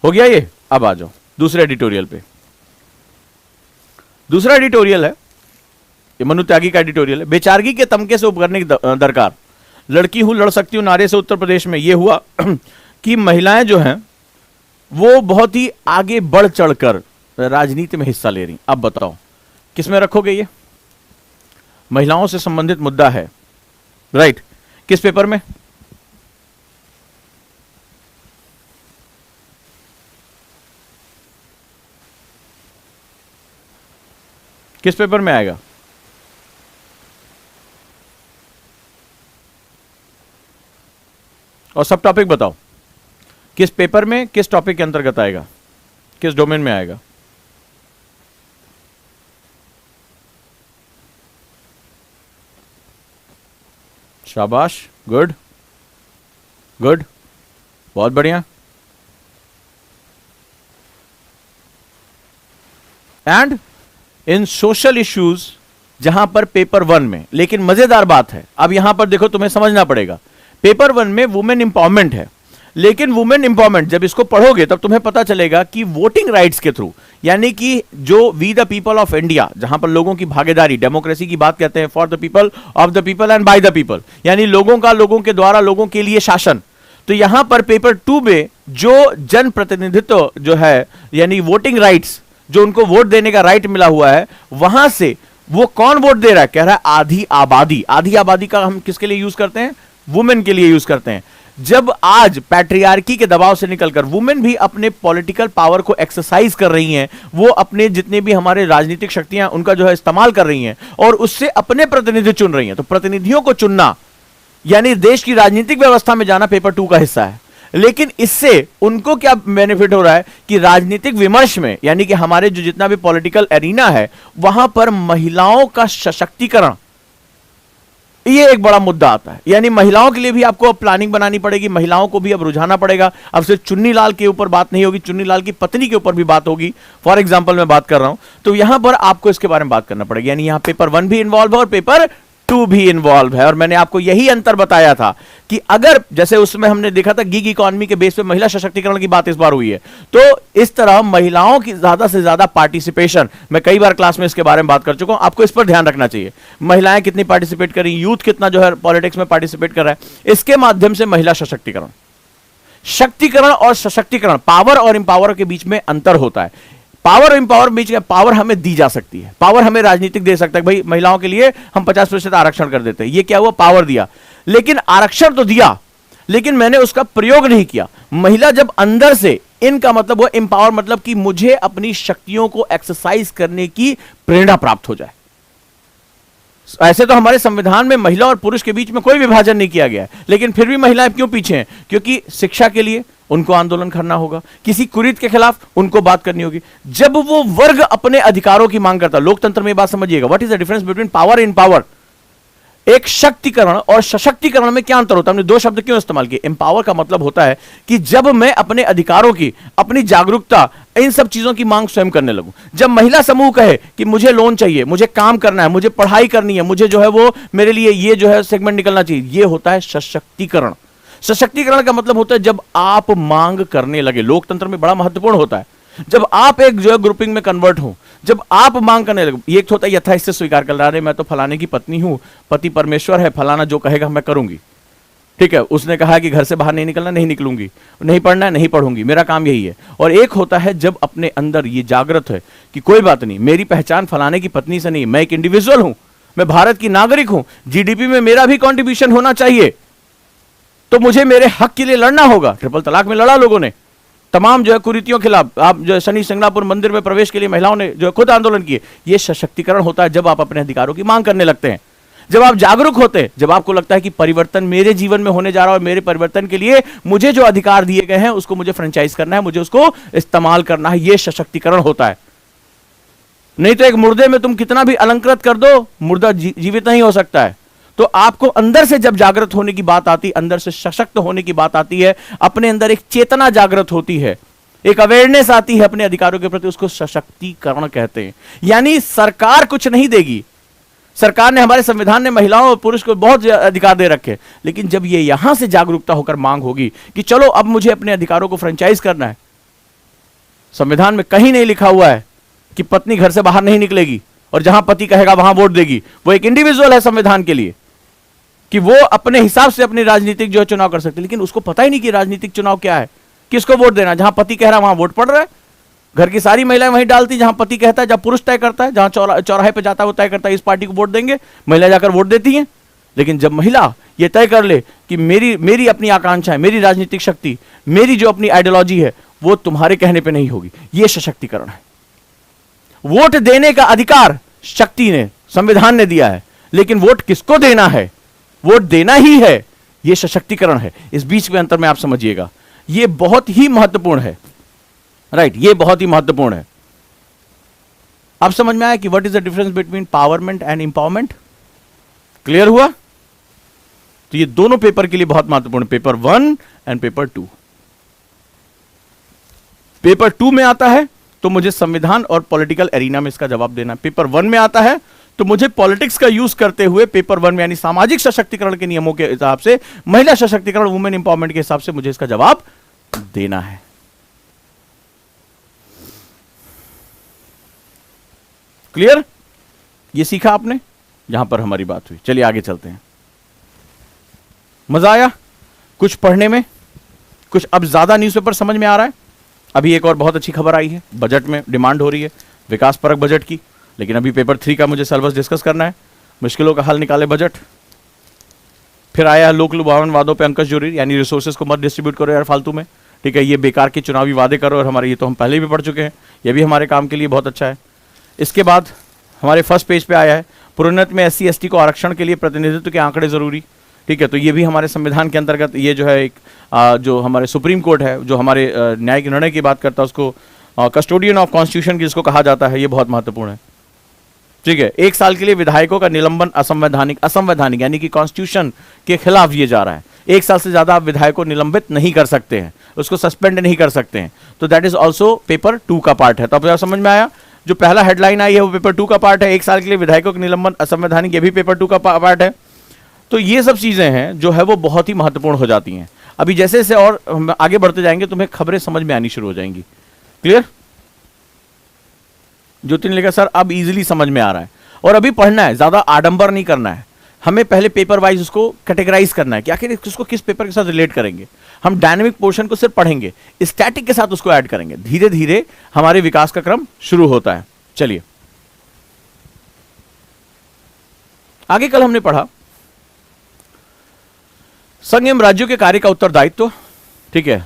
हो गया ये। अब आ जाओ दूसरे एडिटोरियल पे। दूसरा एडिटोरियल है, ये मनु त्यागी का एडिटोरियल है। बेचारगी के तमके से उबरने की दरकार, लड़की हूं लड़ सकती हूं नारे से उत्तर प्रदेश में। यह हुआ कि महिलाएं जो हैं वो बहुत ही आगे बढ़ चढ़कर राजनीति में हिस्सा ले रही। अब बताओ किसमें रखोगे? ये महिलाओं से संबंधित मुद्दा है, राइट? किस पेपर में? किस पेपर में आएगा? और सब टॉपिक बताओ, किस पेपर में किस टॉपिक के अंतर्गत आएगा? किस डोमेन में आएगा? शाबाश, गुड गुड, बहुत बढ़िया। एंड इन सोशल इश्यूज, जहां पर पेपर 1 में, लेकिन मजेदार बात है, अब यहां पर देखो तुम्हें समझना पड़ेगा, पेपर 1 में वुमेन इंपावरमेंट है, लेकिन वुमेन इंपावरमेंट जब इसको पढ़ोगे तब तुम्हें पता चलेगा कि वोटिंग राइट्स के थ्रू, यानी कि जो we the people of India, जहां पर लोगों की भागीदारी, डेमोक्रेसी की बात कहते हैं, for the people, of the people and by the people, यानी लोगों का, लोगों के द्वारा, लोगों के लिए शासन। तो यहां पर पेपर 2 में जो जन प्रतिनिधित्व जो है, यानी वोटिंग राइट्स, जो उनको वोट देने का राइट मिला हुआ है, वहां से वो कौन वोट दे रहा है? कह रहा है आधी आबादी। आधी आबादी का हम किसके लिए यूज करते हैं? वुमेन के लिए यूज करते हैं। जब आज पैट्रियार्की के दबाव से निकलकर वुमेन भी अपने पॉलिटिकल पावर को एक्सरसाइज कर रही हैं, वो अपने जितने भी हमारे राजनीतिक शक्तियां उनका जो है इस्तेमाल कर रही हैं और उससे अपने प्रतिनिधि चुन रही हैं, तो प्रतिनिधियों को चुनना यानी देश की राजनीतिक व्यवस्था में जाना पेपर 2 का हिस्सा है। लेकिन इससे उनको क्या बेनिफिट हो रहा है कि राजनीतिक विमर्श में, यानी कि हमारे जो जितना भी पॉलिटिकल एरिना है, वहां पर महिलाओं का सशक्तिकरण, ये एक बड़ा मुद्दा आता है। यानी महिलाओं के लिए भी आपको प्लानिंग बनानी पड़ेगी, महिलाओं को भी अब रुझाना पड़ेगा। अब सिर्फ चुन्नी लाल के ऊपर बात नहीं होगी, चुन्नी लाल की पत्नी के ऊपर भी बात होगी, फॉर एग्जाम्पल मैं बात कर रहा हूं, तो यहां पर आपको इसके बारे में बात करना पड़ेगी। यानी यहां पेपर 1 भी इन्वॉल्व है और पेपर 2 भी इन्वॉल्व है। और मैंने आपको यही अंतर बताया था कि अगर जैसे उसमें हमने देखा था गिग इकोनॉमी के बेस पे महिला सशक्तिकरण की बात इस बार हुई है, तो इस तरह महिलाओं की ज्यादा से ज्यादा पार्टिसिपेशन, मैं कई बार क्लास में इसके बारे में बात कर चुका हूं, आपको इस पर ध्यान रखना चाहिए। महिलाएं कितनी पार्टिसिपेट करी, यूथ कितना जो है पॉलिटिक्स में पार्टिसिपेट कर रहा है, इसके माध्यम से महिला सशक्तिकरण, शक्तिकरण और सशक्तिकरण, पावर और इंपावर के बीच में अंतर होता है। पावर और इंपावर बीच में, पावर हमें दी जा सकती है, पावर हमें राजनीतिक दे सकता है, भाई महिलाओं के लिए हम 50% आरक्षण कर देते हैं, ये क्या हुआ? पावर दिया। लेकिन आरक्षण तो दिया, लेकिन मैंने उसका प्रयोग नहीं किया। महिला जब अंदर से, इनका मतलब वो इंपावर, मतलब कि मुझे अपनी शक्तियों को एक्सरसाइज करने की प्रेरणा प्राप्त हो जाए। ऐसे तो हमारे संविधान में महिला और पुरुष के बीच में कोई विभाजन नहीं किया गया है, लेकिन फिर भी महिलाएं क्यों पीछे हैं? क्योंकि शिक्षा के लिए उनको आंदोलन करना होगा, किसी कुरीति के खिलाफ उनको बात करनी होगी। जब वो वर्ग अपने अधिकारों की मांग करता है, लोकतंत्र में ये बात समझिएगा, what is the difference between power and power? एक शक्तिकरण और सशक्तिकरण में क्या अंतर होता है? हमने 2 शब्द क्यों इस्तेमाल किए? एम्पावर का मतलब होता है कि जब मैं अपने अधिकारों की, अपनी जागरूकता, इन सब चीजों की मांग स्वयं करने लगूं। जब महिला समूह कहे कि मुझे लोन चाहिए, मुझे काम करना है, मुझे पढ़ाई करनी है, मुझे जो है वो मेरे लिए ये जो है सेगमेंट निकलना चाहिए, ये होता है सशक्तिकरण। सशक्तिकरण का मतलब होता है जब आप मांग करने लगे। लोकतंत्र में बड़ा महत्वपूर्ण होता है जब आप एक जो है ग्रुपिंग में कन्वर्ट हो, जब आप मांग करने लगे। एक होता है यथा इससे स्वीकार कर रहा है, मैं तो फलाने की पत्नी हूं, पति परमेश्वर है, फलाना जो कहेगा मैं करूंगी, ठीक है, उसने कहा कि घर से बाहर नहीं निकलना, नहीं निकलूंगी, नहीं पढ़ना है, नहीं पढ़ूंगी, मेरा काम यही है। और एक होता है जब अपने अंदर ये जागृत है कि कोई बात नहीं, मेरी पहचान फलाने की पत्नी से नहीं, मैं एक इंडिविजुअल हूं, मैं भारत की नागरिक हूं, जीडीपी में मेरा भी कॉन्ट्रीब्यूशन होना चाहिए, तो मुझे मेरे हक के लिए लड़ना होगा। ट्रिपल तलाक में लड़ा लोगों ने, तमाम जो है कुरीतियों के खिलाफ। आप जो शनि सिंगनापुर मंदिर में प्रवेश के लिए महिलाओं ने जो खुद आंदोलन किए। यह सशक्तिकरण होता है जब आप अपने अधिकारों की मांग करने लगते हैं, जब आप जागरूक होते हैं, जब आपको लगता है कि परिवर्तन मेरे जीवन में होने जा रहा है और मेरे परिवर्तन के लिए मुझे जो अधिकार दिए गए हैं उसको मुझे फ्रेंचाइज करना है, मुझे उसको इस्तेमाल करना है। यह सशक्तिकरण होता है। नहीं तो एक मुर्दे में तुम कितना भी अलंकृत कर दो, मुर्दा जीवित नहीं हो सकता है। तो आपको अंदर से जब जागृत होने की बात आती, अंदर से सशक्त होने की बात आती है, अपने अंदर एक चेतना जागृत होती है, एक अवेयरनेस आती है अपने अधिकारों के प्रति, उसको सशक्तिकरण कहते हैं। यानी सरकार कुछ नहीं देगी। सरकार ने, हमारे संविधान ने महिलाओं और पुरुष को बहुत अधिकार दे रखे, लेकिन जब ये यहां से जागरूकता होकर मांग होगी कि चलो अब मुझे अपने अधिकारों को फ्रेंचाइज करना है। संविधान में कहीं नहीं लिखा हुआ है कि पत्नी घर से बाहर नहीं निकलेगी और जहां पति कहेगा वहां वोट देगी। वो एक इंडिविजुअल है संविधान के लिए कि वो अपने हिसाब से अपनी राजनीतिक जो है चुनाव कर सकते, लेकिन उसको पता ही नहीं कि राजनीतिक चुनाव क्या है, किसको वोट देना। जहां पति कह रहा है वहां वोट पड़ रहा है। घर की सारी महिलाएं वहीं डालती जहां पति कहता है, जहां पुरुष तय करता है, जहां चौराहे पे जाता है वो तय करता है इस पार्टी को वोट देंगे, महिला जाकर वोट देती है। लेकिन जब महिला ये तय कर ले कि मेरी अपनी आकांक्षा है, मेरी राजनीतिक शक्ति, मेरी जो अपनी आइडियोलॉजी है वो तुम्हारे कहने पर नहीं होगी, ये सशक्तिकरण है। वोट देने का अधिकार शक्ति ने, संविधान ने दिया है, लेकिन वोट किसको देना है, वोट देना ही है, यह सशक्तिकरण है। इस बीच में अंतर में आप समझिएगा, यह बहुत ही महत्वपूर्ण है। राइट, ये बहुत ही महत्वपूर्ण है। अब समझ में आया कि what is the difference between empowerment and empowerment? Clear हुआ? तो ये दोनों पेपर के लिए बहुत महत्वपूर्ण, पेपर 1 एंड पेपर 2। पेपर 2 में आता है तो मुझे संविधान और पॉलिटिकल एरिना में इसका जवाब देना है। पेपर 1 में आता है तो मुझे पॉलिटिक्स का यूज करते हुए पेपर 1 में यानी सामाजिक सशक्तिकरण के नियमों के हिसाब से, महिला सशक्तिकरण, वुमेन एम्पावरमेंट के हिसाब से मुझे इसका जवाब देना है। क्लियर? ये सीखा आपने, यहां पर हमारी बात हुई। चलिए आगे चलते हैं। मजा आया कुछ पढ़ने में? कुछ अब ज्यादा न्यूज़पेपर समझ में आ रहा है? अभी एक और बहुत अच्छी खबर आई है, बजट में डिमांड हो रही है विकास परक बजट की, लेकिन अभी पेपर 3 का मुझे सिलेबस डिस्कस करना है। मुश्किलों का हल निकाले बजट। फिर आया लोक लुभावन वादों पे अंकुश जरूरी, यानी रिसोर्सेज को मत डिस्ट्रीब्यूट करो यार फालतू में, ठीक है, ये बेकार के चुनावी वादे करो, और हमारे ये तो हम पहले भी पढ़ चुके हैं, ये भी हमारे काम के लिए बहुत अच्छा है। इसके बाद हमारे फर्स्ट पेज पे आया है प्रोन्नत में SC/ST को आरक्षण के लिए प्रतिनिधित्व के आंकड़े जरूरी, ठीक है, तो ये भी हमारे संविधान के अंतर्गत, ये जो है एक जो हमारे सुप्रीम कोर्ट है जो हमारे न्यायिक निर्णय की बात करता है उसको कस्टोडियन ऑफ कॉन्स्टिट्यूशन जिसको कहा जाता है, ये बहुत महत्वपूर्ण है, ठीक है। 1 साल के लिए विधायकों का निलंबन असंवैधानिक यानी कि कॉन्स्टिट्यूशन के खिलाफ ये जा रहा है। 1 साल से ज्यादा आप विधायक को निलंबित नहीं कर सकते हैं, उसको सस्पेंड नहीं कर सकते हैं, तो दैट इज ऑल्सो पेपर 2 का पार्ट है। तो अब समझ में आया, जो पहला हेडलाइन आई है वो पेपर 2 का पार्ट है, 1 साल के लिए विधायकों का निलंबन असंवैधानिक, ये भी पेपर 2 का पार्ट है। तो ये सब चीजें हैं जो है वो बहुत ही महत्वपूर्ण हो जाती हैं। अभी जैसे जैसे और हम आगे बढ़ते जाएंगे तुम्हें खबरें समझ में आनी शुरू हो जाएंगी। क्लियर? ज्योति ने लिखा सर अब इजीली समझ में आ रहा है, और अभी पढ़ना है, ज्यादा आडंबर नहीं करना है, हमें पहले पेपर वाइज उसको कैटेगराइज करना है कि आखिर इसको किस पेपर के साथ रिलेट करेंगे। हम डायनेमिक पोर्शन को सिर्फ पढ़ेंगे, स्टैटिक के साथ उसको ऐड करेंगे, धीरे धीरे हमारे विकास का क्रम शुरू होता है। चलिए आगे कल हमने पढ़ा संघ एवं राज्यों के कार्य का उत्तरदायित्व, ठीक है,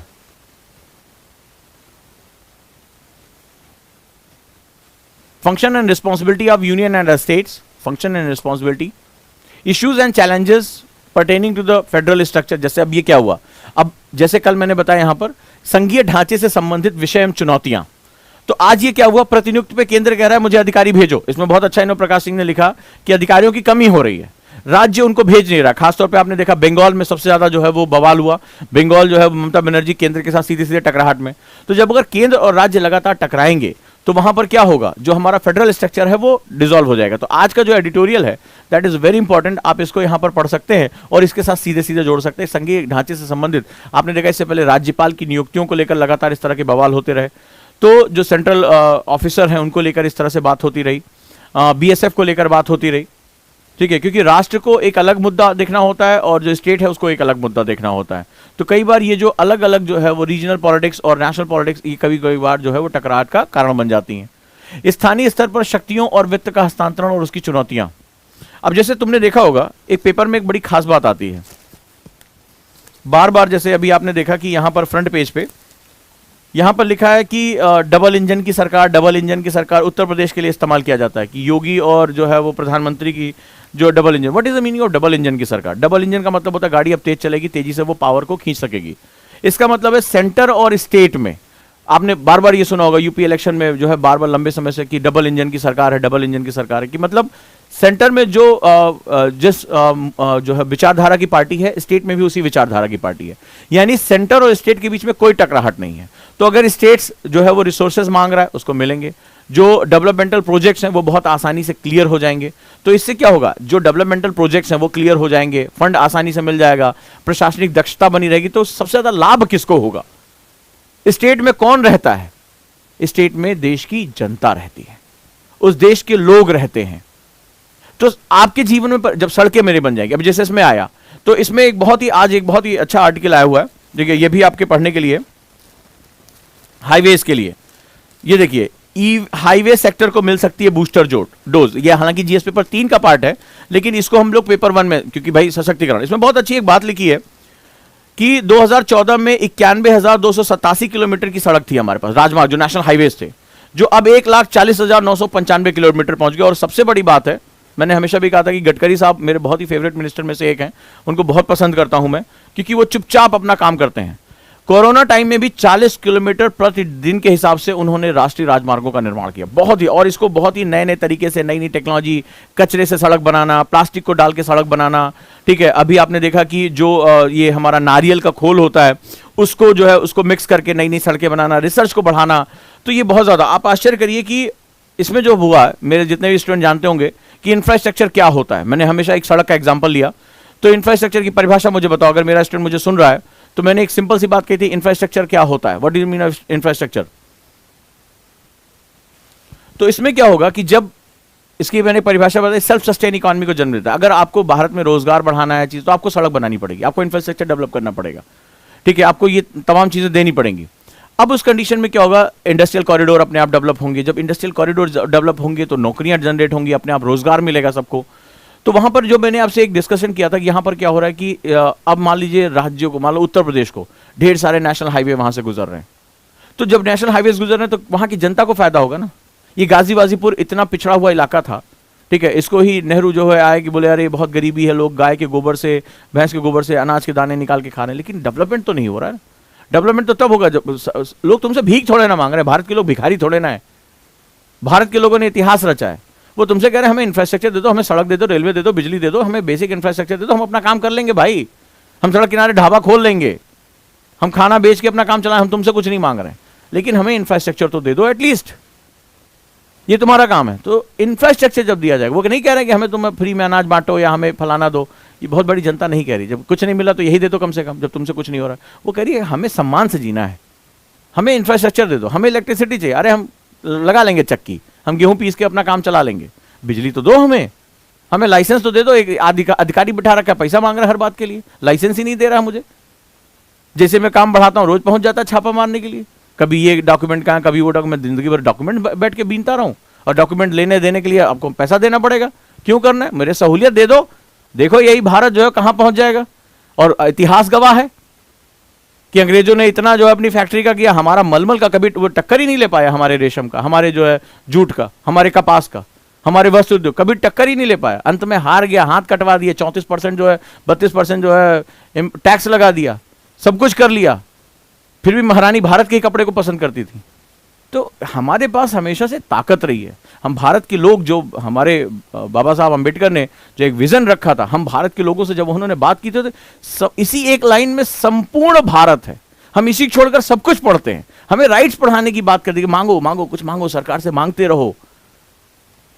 function and responsibility of union and states, function and responsibility, issues and challenges pertaining to the federal structure. जैसे अब ये क्या हुआ, अब जैसे कल मैंने बताया यहां पर संघीय ढांचे से संबंधित विषय एवं चुनौतियां, तो आज ये क्या हुआ, प्रतिनियुक्त पे केंद्र कह रहा है मुझे अधिकारी भेजो। इसमें बहुत अच्छा इन्होंने प्रकाश सिंह ने लिखा कि अधिकारियों की कमी हो रही है, राज्य उनको भेज नहीं रहा। खासतौर पे आपने देखा बंगाल में सबसे ज्यादा जो है वो बवाल हुआ, बंगाल जो है ममता बनर्जी केंद्र के साथ सीधे सीधे टकराहट में। तो जब अगर केंद्र और राज्य लगातार टकराएंगे तो वहां पर क्या होगा, जो हमारा फेडरल स्ट्रक्चर है वो डिसॉल्व हो जाएगा। तो आज का जो एडिटोरियल है दैट इज वेरी इंपॉर्टेंट, आप इसको यहां पर पढ़ सकते हैं और इसके साथ सीधे सीधे जोड़ सकते हैं। संघीय ढांचे से संबंधित आपने देखा इससे पहले राज्यपाल की नियुक्तियों को लेकर लगातार इस तरह के बवाल होते रहे, तो जो सेंट्रल ऑफिसर हैं उनको लेकर इस तरह से बात होती रही, BSF को लेकर बात होती रही, ठीक है, क्योंकि राष्ट्र को एक अलग मुद्दा देखना होता है और जो स्टेट है उसको एक अलग मुद्दा देखना होता है। तो कई बार ये जो अलग अलग जो है वो रीजनल पॉलिटिक्स और नेशनल पॉलिटिक्स ये कभी कई बार जो है वो टकराहट का कारण बन जाती हैं। स्थानीय स्तर पर शक्तियों और वित्त का हस्तांतरण और उसकी चुनौतियां। अब जैसे तुमने देखा होगा एक पेपर में एक बड़ी खास बात आती है, बार बार जैसे अभी आपने देखा कि यहां पर फ्रंट पेज पे यहां पर लिखा है कि डबल इंजन की सरकार उत्तर प्रदेश के लिए इस्तेमाल किया जाता है कि योगी और जो है वो प्रधानमंत्री की जो double engine. What is the meaning of double engine की सरकार? डबल इंजन का मतलब होता है गाड़ी अब तेज चलेगी, तेजी से वो पावर को खींच सकेगी। इसका मतलब है सेंटर और स्टेट में, आपने बार बार ये सुना होगा यूपी इलेक्शन में जो है बार बार लंबे समय से कि डबल इंजन की सरकार है, डबल इंजन की सरकार है, कि मतलब सेंटर में जो जिस जो है विचारधारा की पार्टी है, स्टेट में भी उसी विचारधारा की पार्टी है, यानी सेंटर और स्टेट के बीच में कोई टकराहट नहीं है। तो अगर स्टेट्स जो है वो रिसोर्सेज मांग रहा है उसको मिलेंगे, जो डेवलपमेंटल प्रोजेक्ट्स हैं वो बहुत आसानी से क्लियर हो जाएंगे। तो इससे क्या होगा, जो डेवलपमेंटल प्रोजेक्ट्स हैं वो क्लियर हो जाएंगे, फंड आसानी से मिल जाएगा, प्रशासनिक दक्षता बनी रहेगी। तो सबसे ज्यादा लाभ किसको होगा? स्टेट में कौन रहता है? स्टेट में देश की जनता रहती है, उस देश के लोग रहते हैं। तो आपके जीवन में जब सड़कें मेरे बन जाएंगी, अब जैसे इसमें आया तो इसमें एक बहुत ही अच्छा आर्टिकल आया हुआ है, देखिए ये भी आपके पढ़ने के लिए, हाईवेज के लिए। ये देखिए हाईवे सेक्टर को मिल सकती है बूस्टर डोज। ये हालांकि जीएस पेपर 3 का पार्ट है, लेकिन इसको हम लोग पेपर 1 में, क्योंकि भाई सशक्तिकरण, इसमें बहुत अच्छी एक बात लिखी है कि 2014 में 91,287 किलोमीटर की सड़क थी हमारे पास, राजमार्ग जो नेशनल हाईवेज थे, जो अब 1,40,995 किलोमीटर पहुंच गए। और सबसे बड़ी बात है, मैंने हमेशा भी कहा था कि गडकरी साहब मेरे बहुत ही फेवरेट मिनिस्टर में से एक हैं, उनको बहुत पसंद करता हूं मैं, क्योंकि वो चुपचाप अपना काम करते हैं। कोरोना टाइम में भी 40 किलोमीटर प्रतिदिन के हिसाब से उन्होंने राष्ट्रीय राजमार्गों का निर्माण किया, बहुत ही, और इसको बहुत ही नए नए तरीके से, नई नई टेक्नोलॉजी, कचरे से सड़क बनाना, प्लास्टिक को डाल के सड़क बनाना, ठीक है। अभी आपने देखा कि जो ये हमारा नारियल का खोल होता है उसको जो है उसको मिक्स करके नई नई सड़कें बनाना, रिसर्च को बढ़ाना। तो ये बहुत ज्यादा, आप आश्चर्य करिए कि इसमें जो हुआ है, मेरे जितने भी स्टूडेंट जानते होंगे कि इंफ्रास्ट्रक्चर क्या होता है। मैंने हमेशा एक सड़क का एग्जांपल लिया, तो इंफ्रास्ट्रक्चर की परिभाषा मुझे बताओ, अगर मेरा स्टूडेंट मुझे सुन रहा है तो मैंने एक सिंपल सी बात कही थी, इंफ्रास्ट्रक्चर क्या होता है, what do you mean of infrastructure. तो इसमें क्या होगा कि जब इसकी मैंने परिभाषा बताई, सेल्फ सस्टेन इकोनॉमी को जन्म देता है। अगर आपको भारत में रोजगार बढ़ाना है चीज, तो आपको सड़क बनानी पड़ेगी, आपको इंफ्रास्ट्रक्चर डेवलप करना पड़ेगा, ठीक है, आपको ये तमाम चीजें देनी पड़ेंगी। अब उस कंडीशन में क्या होगा, इंडस्ट्रियल कॉरिडोर अपने आप डेवलप होंगे। जब इंडस्ट्रियल कॉरिडोर डेवलप होंगे तो नौकरियां जनरेट होंगी, अपने आप रोजगार मिलेगा सबको। तो वहां पर जो मैंने आपसे एक डिस्कशन किया था कि यहां पर क्या हो रहा है कि अब मान लीजिए राज्यों को, मान लो उत्तर प्रदेश को, ढेर सारे नेशनल हाईवे वहां से गुजर रहे हैं। तो जब नेशनल हाईवे गुजर रहे हैं तो वहां की जनता को फायदा होगा ना। ये गाजीबाजीपुर इतना पिछड़ा हुआ इलाका था, ठीक है, इसको ही नेहरू जो है आए कि बोले अरे बहुत गरीबी है, लोग गाय के गोबर से, भैंस के गोबर से अनाज के दाने निकाल के खा रहे हैं, लेकिन डेवलपमेंट तो नहीं हो रहा है। डेवलपमेंट तो तब होगा जब लोग तुमसे भीख थोड़े ना मांग रहे हैं, भारत के लोग भिखारी थोड़े ना है। भारत के लोगों ने इतिहास रचा है, वो तुमसे कह रहे हैं हमें इंफ्रास्ट्रक्चर दे दो, हमें सड़क दे दो, रेलवे दे दो, बिजली दे दो, हमें बेसिक इंफ्रास्ट्रक्चर दे दो, हम अपना काम कर लेंगे भाई, हम सड़क किनारे ढाबा खोल लेंगे, हम खाना बेच के अपना काम चलाएं, हम तुमसे कुछ नहीं मांग रहे हैं, लेकिन हमें इंफ्रास्ट्रक्चर तो दे दो एटलीस्ट, ये तुम्हारा काम है। तो इंफ्रास्ट्रक्चर जब दिया जाएगा, वो नहीं कह रहे कि हमें तुम फ्री में अनाज बांटो या हमें फलाना दो, ये बहुत बड़ी जनता नहीं कह रही, जब कुछ नहीं मिला तो यही दे दो कम से कम, जब तुमसे कुछ नहीं हो रहा। वो कह रही है हमें सम्मान से जीना है, हमें इंफ्रास्ट्रक्चर दे दो, हमें इलेक्ट्रिसिटी चाहिए, अरे हम लगा लेंगे चक्की, हम गेहूं पीस के अपना काम चला लेंगे, बिजली तो दो, हमें लाइसेंस तो दे दो। एक अधिकारी बिठा रखा है, पैसा मांग रहा है हर बात के लिए, लाइसेंस ही नहीं दे रहा मुझे। जैसे मैं काम बढ़ाता हूं रोज पहुंच जाता है छापा मारने के लिए, कभी ये डॉक्यूमेंट कहां, कभी वो डॉक्यूमेंट, जिंदगी भर डॉक्यूमेंट बैठ के बीनता रहूं, और डॉक्यूमेंट लेने देने के लिए आपको पैसा देना पड़ेगा, क्यों करना है, मेरे सहूलियत दे दो। देखो यही भारत जो है कहां पहुंच जाएगा। और इतिहास गवाह है कि अंग्रेजों ने इतना जो है अपनी फैक्ट्री का किया, हमारा मलमल का कभी वो टक्कर ही नहीं ले पाया, हमारे रेशम का, हमारे जो है जूट का, हमारे कपास का, हमारे वस्त्र उद्योग कभी टक्कर ही नहीं ले पाया। अंत में हार गया, हाथ कटवा दिए, 34% जो है, 32% जो है टैक्स लगा दिया, सब कुछ कर लिया, फिर भी महारानी भारत के कपड़े को पसंद करती थी। तो हमारे पास हमेशा से ताकत रही है। हम भारत के लोग, जो हमारे बाबा साहब अंबेडकर ने जो एक विजन रखा था, हम भारत के लोगों से जब उन्होंने बात की थी, तो इसी एक लाइन में संपूर्ण भारत है। हम इसी छोड़कर सब कुछ पढ़ते हैं। हमें राइट्स पढ़ाने की बात करते हैं, मांगो मांगो कुछ मांगो, सरकार से मांगते रहो।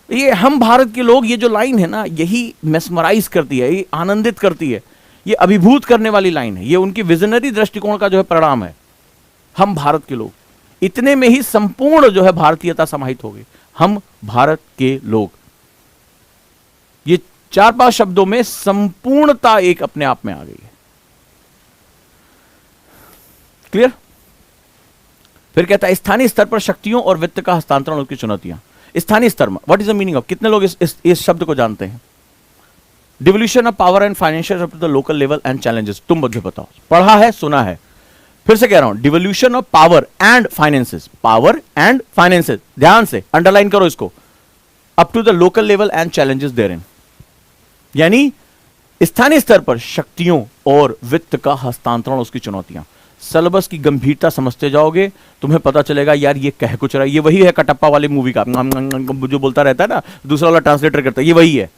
ये हम भारत के लोग, ये जो लाइन है ना, यही मेस्मराइज करती है, ये आनंदित करती है, ये अभिभूत करने वाली लाइन है। ये उनकी विजनरी दृष्टिकोण का जो है परिणाम है। हम भारत के लोग, इतने में ही संपूर्ण जो है भारतीयता समाहित हो गई। हम भारत के लोग, ये 4-5 शब्दों में संपूर्णता एक अपने आप में आ गई है। क्लियर? फिर कहता है स्थानीय स्तर पर शक्तियों और वित्त का हस्तांतरण, उसकी चुनौतियां। स्थानीय स्तर में what is the meaning of, कितने लोग इस शब्द को जानते हैं? Devolution of power and financial up to the local level and challenges. तुम मुझे बताओ, पढ़ा है, सुना है? फिर से कह रहा हूं, devolution of power and finances, power and finances, ध्यान से अंडरलाइन करो इसको, up to the local level and challenges therein. यानी स्थानीय स्तर पर शक्तियों और वित्त का हस्तांतरण, उसकी चुनौतियां। सिलेबस की गंभीरता समझते जाओगे, तुम्हें पता चलेगा यार ये कह कुछ रहा है। ये वही है कटप्पा वाली मूवी का जो बोलता रहता है ना, दूसरा वाला ट्रांसलेटर करता है, ये वही है।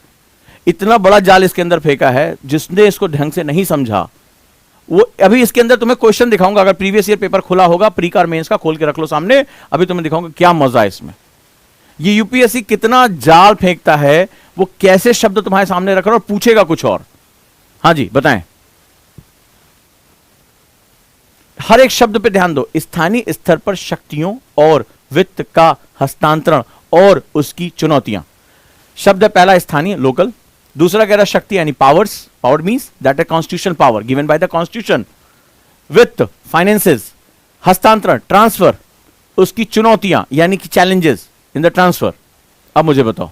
इतना बड़ा जाल इसके अंदर फेंका है, जिसने इसको ढंग से नहीं समझा वो, अभी इसके अंदर तुम्हें क्वेश्चन दिखाऊंगा, अगर प्रीवियस ईयर पेपर खुला होगा प्री का और मेंस का, खोल के रख लो सामने, अभी तुम्हें दिखाऊंगा क्या मजा है इसमें। ये यूपीएससी कितना जाल फेंकता है, वो कैसे शब्द तुम्हारे सामने रख रहा है और पूछेगा कुछ और। हाँ जी बताएं, हर एक शब्द पे ध्यान दो। स्थानीय स्तर पर शक्तियों और वित्त का हस्तांतरण और उसकी चुनौतियां। शब्द है पहला स्थानीय, लोकल। दूसरा कह रहा शक्ति यानी powers, power means that is constitution power given by the constitution. वित्त, फाइनेंसेस, हस्तांतरण, ट्रांसफर, उसकी चुनौतियां यानी कि चैलेंजेस इन द ट्रांसफर। अब मुझे बताओ,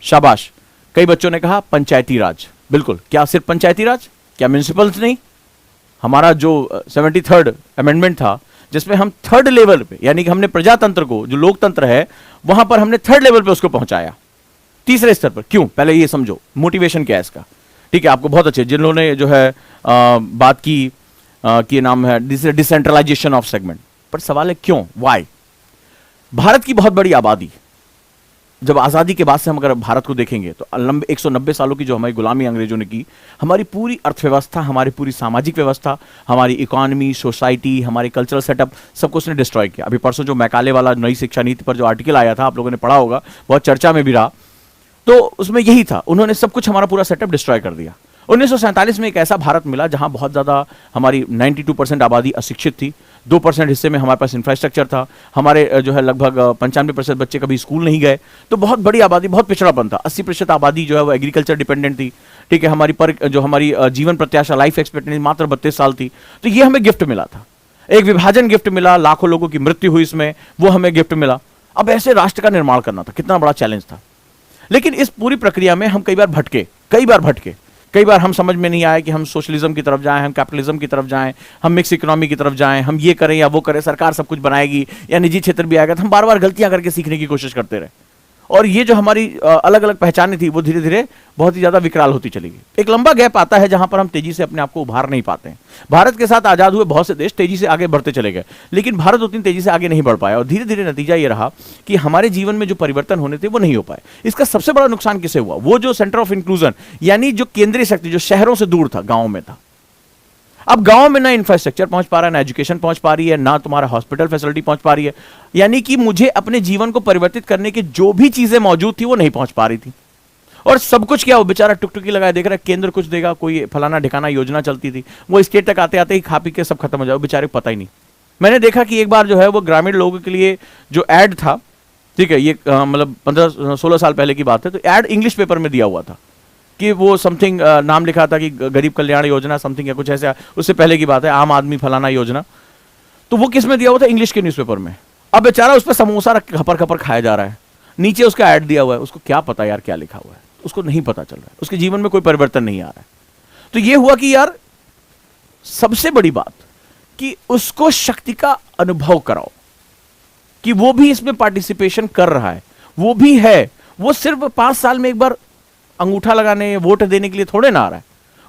शाबाश। कई बच्चों ने कहा पंचायती राज, बिल्कुल। क्या सिर्फ पंचायती राज? क्या म्युनिसिपल्स नहीं? हमारा जो 73rd अमेंडमेंट था, जिसमें हम 3rd लेवल पे, यानी कि हमने प्रजातंत्र को, जो लोकतंत्र है, वहां पर हमने 3rd लेवल पे उसको पहुंचाया, तीसरे स्तर पर। क्यों? पहले ये समझो मोटिवेशन क्या है इसका। ठीक है, आपको बहुत अच्छे जिन लोगों ने जो है बात की कि नाम है डिसेंट्रलाइजेशन ऑफ सेगमेंट। पर सवाल है क्यों, वाई? भारत की बहुत बड़ी आबादी, जब आज़ादी के बाद से हम अगर भारत को देखेंगे तो 190 सालों की जो हमारी गुलामी अंग्रेजों ने की, हमारी पूरी अर्थव्यवस्था, हमारी पूरी सामाजिक व्यवस्था, हमारी इकोनॉमी, सोसाइटी, हमारे कल्चरल सेटअप, सबको उसने डिस्ट्रॉय किया। अभी परसों जो मैकाले वाला नई शिक्षा नीति पर जो आर्टिकल आया था, आप लोगों ने पढ़ा होगा, बहुत चर्चा में भी रहा, तो उसमें यही था, उन्होंने सब कुछ हमारा पूरा सेटअप डिस्ट्रॉय कर दिया। 1947 में एक ऐसा भारत मिला जहां बहुत ज़्यादा हमारी 92% आबादी अशिक्षित थी, 2% हिस्से में हमारे पास इंफ्रास्ट्रक्चर था, हमारे जो है लगभग 95% बच्चे कभी स्कूल नहीं गए, तो बहुत बड़ी आबादी, बहुत पिछड़ापन था। 80% आबादी जो है वो एग्रीकल्चर डिपेंडेंट थी, ठीक है। हमारी जीवन प्रत्याशा, लाइफ एक्सपेक्टेंसी मात्र 32 साल थी। तो ये हमें गिफ्ट मिला था, एक विभाजन गिफ्ट मिला, लाखों लोगों की मृत्यु हुई इसमें, वो हमें गिफ्ट मिला। अब ऐसे राष्ट्र का निर्माण करना था, कितना बड़ा चैलेंज था। लेकिन इस पूरी प्रक्रिया में हम कई बार भटके, कई बार हम समझ में नहीं आया कि हम सोशलिज्म की तरफ जाएं, हम कैपिटलिज्म की तरफ जाएं, हम मिक्स इकोनॉमी की तरफ जाएं, हम ये करें या वो करें, सरकार सब कुछ बनाएगी या निजी क्षेत्र भी आएगा। तो हम बार बार गलतियां करके सीखने की कोशिश करते रहे, और ये जो हमारी अलग अलग पहचानें थी वो धीरे धीरे बहुत ही ज्यादा विकराल होती चली गई। एक लंबा गैप आता है जहां पर हम तेजी से अपने आप को उभार नहीं पाते हैं। भारत के साथ आजाद हुए बहुत से देश तेजी से आगे बढ़ते चले गए, लेकिन भारत उतनी तेजी से आगे नहीं बढ़ पाया, और धीरे धीरे नतीजा ये रहा कि हमारे जीवन में जो परिवर्तन होने थे वो नहीं हो पाए। इसका सबसे बड़ा नुकसान किसे हुआ? वो जो सेंटर ऑफ इंक्लूजन, यानी जो केंद्रीय शक्ति जो शहरों से दूर था, गांव में था। अब गांव में ना इंफ्रास्ट्रक्चर पहुंच पा रहा है, ना एजुकेशन पहुंच पा रही है, ना तुम्हारा हॉस्पिटल फैसिलिटी पहुंच पा रही है, यानी कि मुझे अपने जीवन को परिवर्तित करने की जो भी चीजें मौजूद थी वो नहीं पहुंच पा रही थी। और सब कुछ क्या, वो बेचारा टुकटुकी लगाए देख रहा है, केंद्र कुछ देगा, कोई फलाना ठिकाना योजना चलती थी, वो स्टेट तक आते आते ही खा पी के सब खत्म हो जाए, बेचारे को पता ही नहीं। मैंने देखा कि एक बार जो है वो ग्रामीण लोगों के लिए जो एड था, ठीक है, ये मतलब 15-16 साल पहले की बात है, तो एड इंग्लिश पेपर में दिया हुआ था कि वो समथिंग नाम लिखा था कि गरीब कल्याण योजना समथिंग या कुछ ऐसा, उससे पहले की बात है, आम आदमी फलाना योजना। तो वो किस में दिया हुआ था? इंग्लिश के न्यूज़पेपर में। अब बेचारा उस पर समोसा रख के खपर खपर खाया जा रहा है, नीचे उसका ऐड दिया हुआ है, उसको क्या पता यार क्या लिखा हुआ है, उसको नहीं पता चल रहा है, उसके जीवन में कोई परिवर्तन नहीं आ रहा है। तो ये हुआ कि यार सबसे बड़ी बात कि उसको शक्ति का अनुभव कराओ कि वो भी इसमें पार्टिसिपेशन कर रहा है, वो भी है, वो सिर्फ 5 साल में एक बार अंगूठा लगाने, वोट देने के लिए थोड़े ना आ रहा है,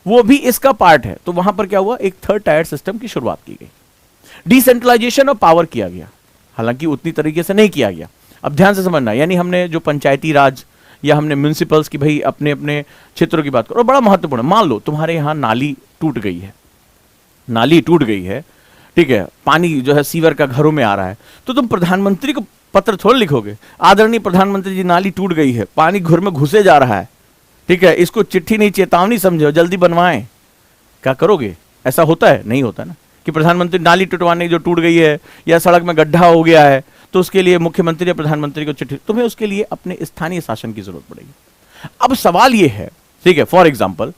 वो भी इसका पार्ट है। तो वहां पर क्या हुआ? एक थर्ड टायर सिस्टम की शुरुआत की गई, डिसेंट्रलाइजेशन ऑफ पावर किया गया, हालांकि उतनी तरीके से नहीं किया गया। अब ध्यान से समझना, यानी हमने जो पंचायती राज या हमने म्यूनिसिपल्स की भाई अपने अपने क्षेत्रों की बात करो, बड़ा महत्वपूर्ण है। मान लो तुम्हारे यहां नाली टूट गई है, ठीक है, पानी जो है सीवर का घरों में आ रहा है, तो तुम प्रधानमंत्री को पत्र थोड़ा लिखोगे, आदरणीय प्रधानमंत्री जी नाली टूट गई है, पानी घर में घुसे जा रहा है, ठीक है, इसको चिट्ठी नहीं चेतावनी समझो, जल्दी बनवाएं। क्या करोगे? ऐसा होता है? नहीं होता ना, कि प्रधानमंत्री नाली टूटवाने जो टूट गई है या सड़क में गड्ढा हो गया है तो उसके लिए मुख्यमंत्री या प्रधानमंत्री को चिट्ठी, तुम्हें उसके लिए अपने स्थानीय शासन की जरूरत पड़ेगी। अब सवाल यह है, ठीक है, फॉर एग्जाम्पल,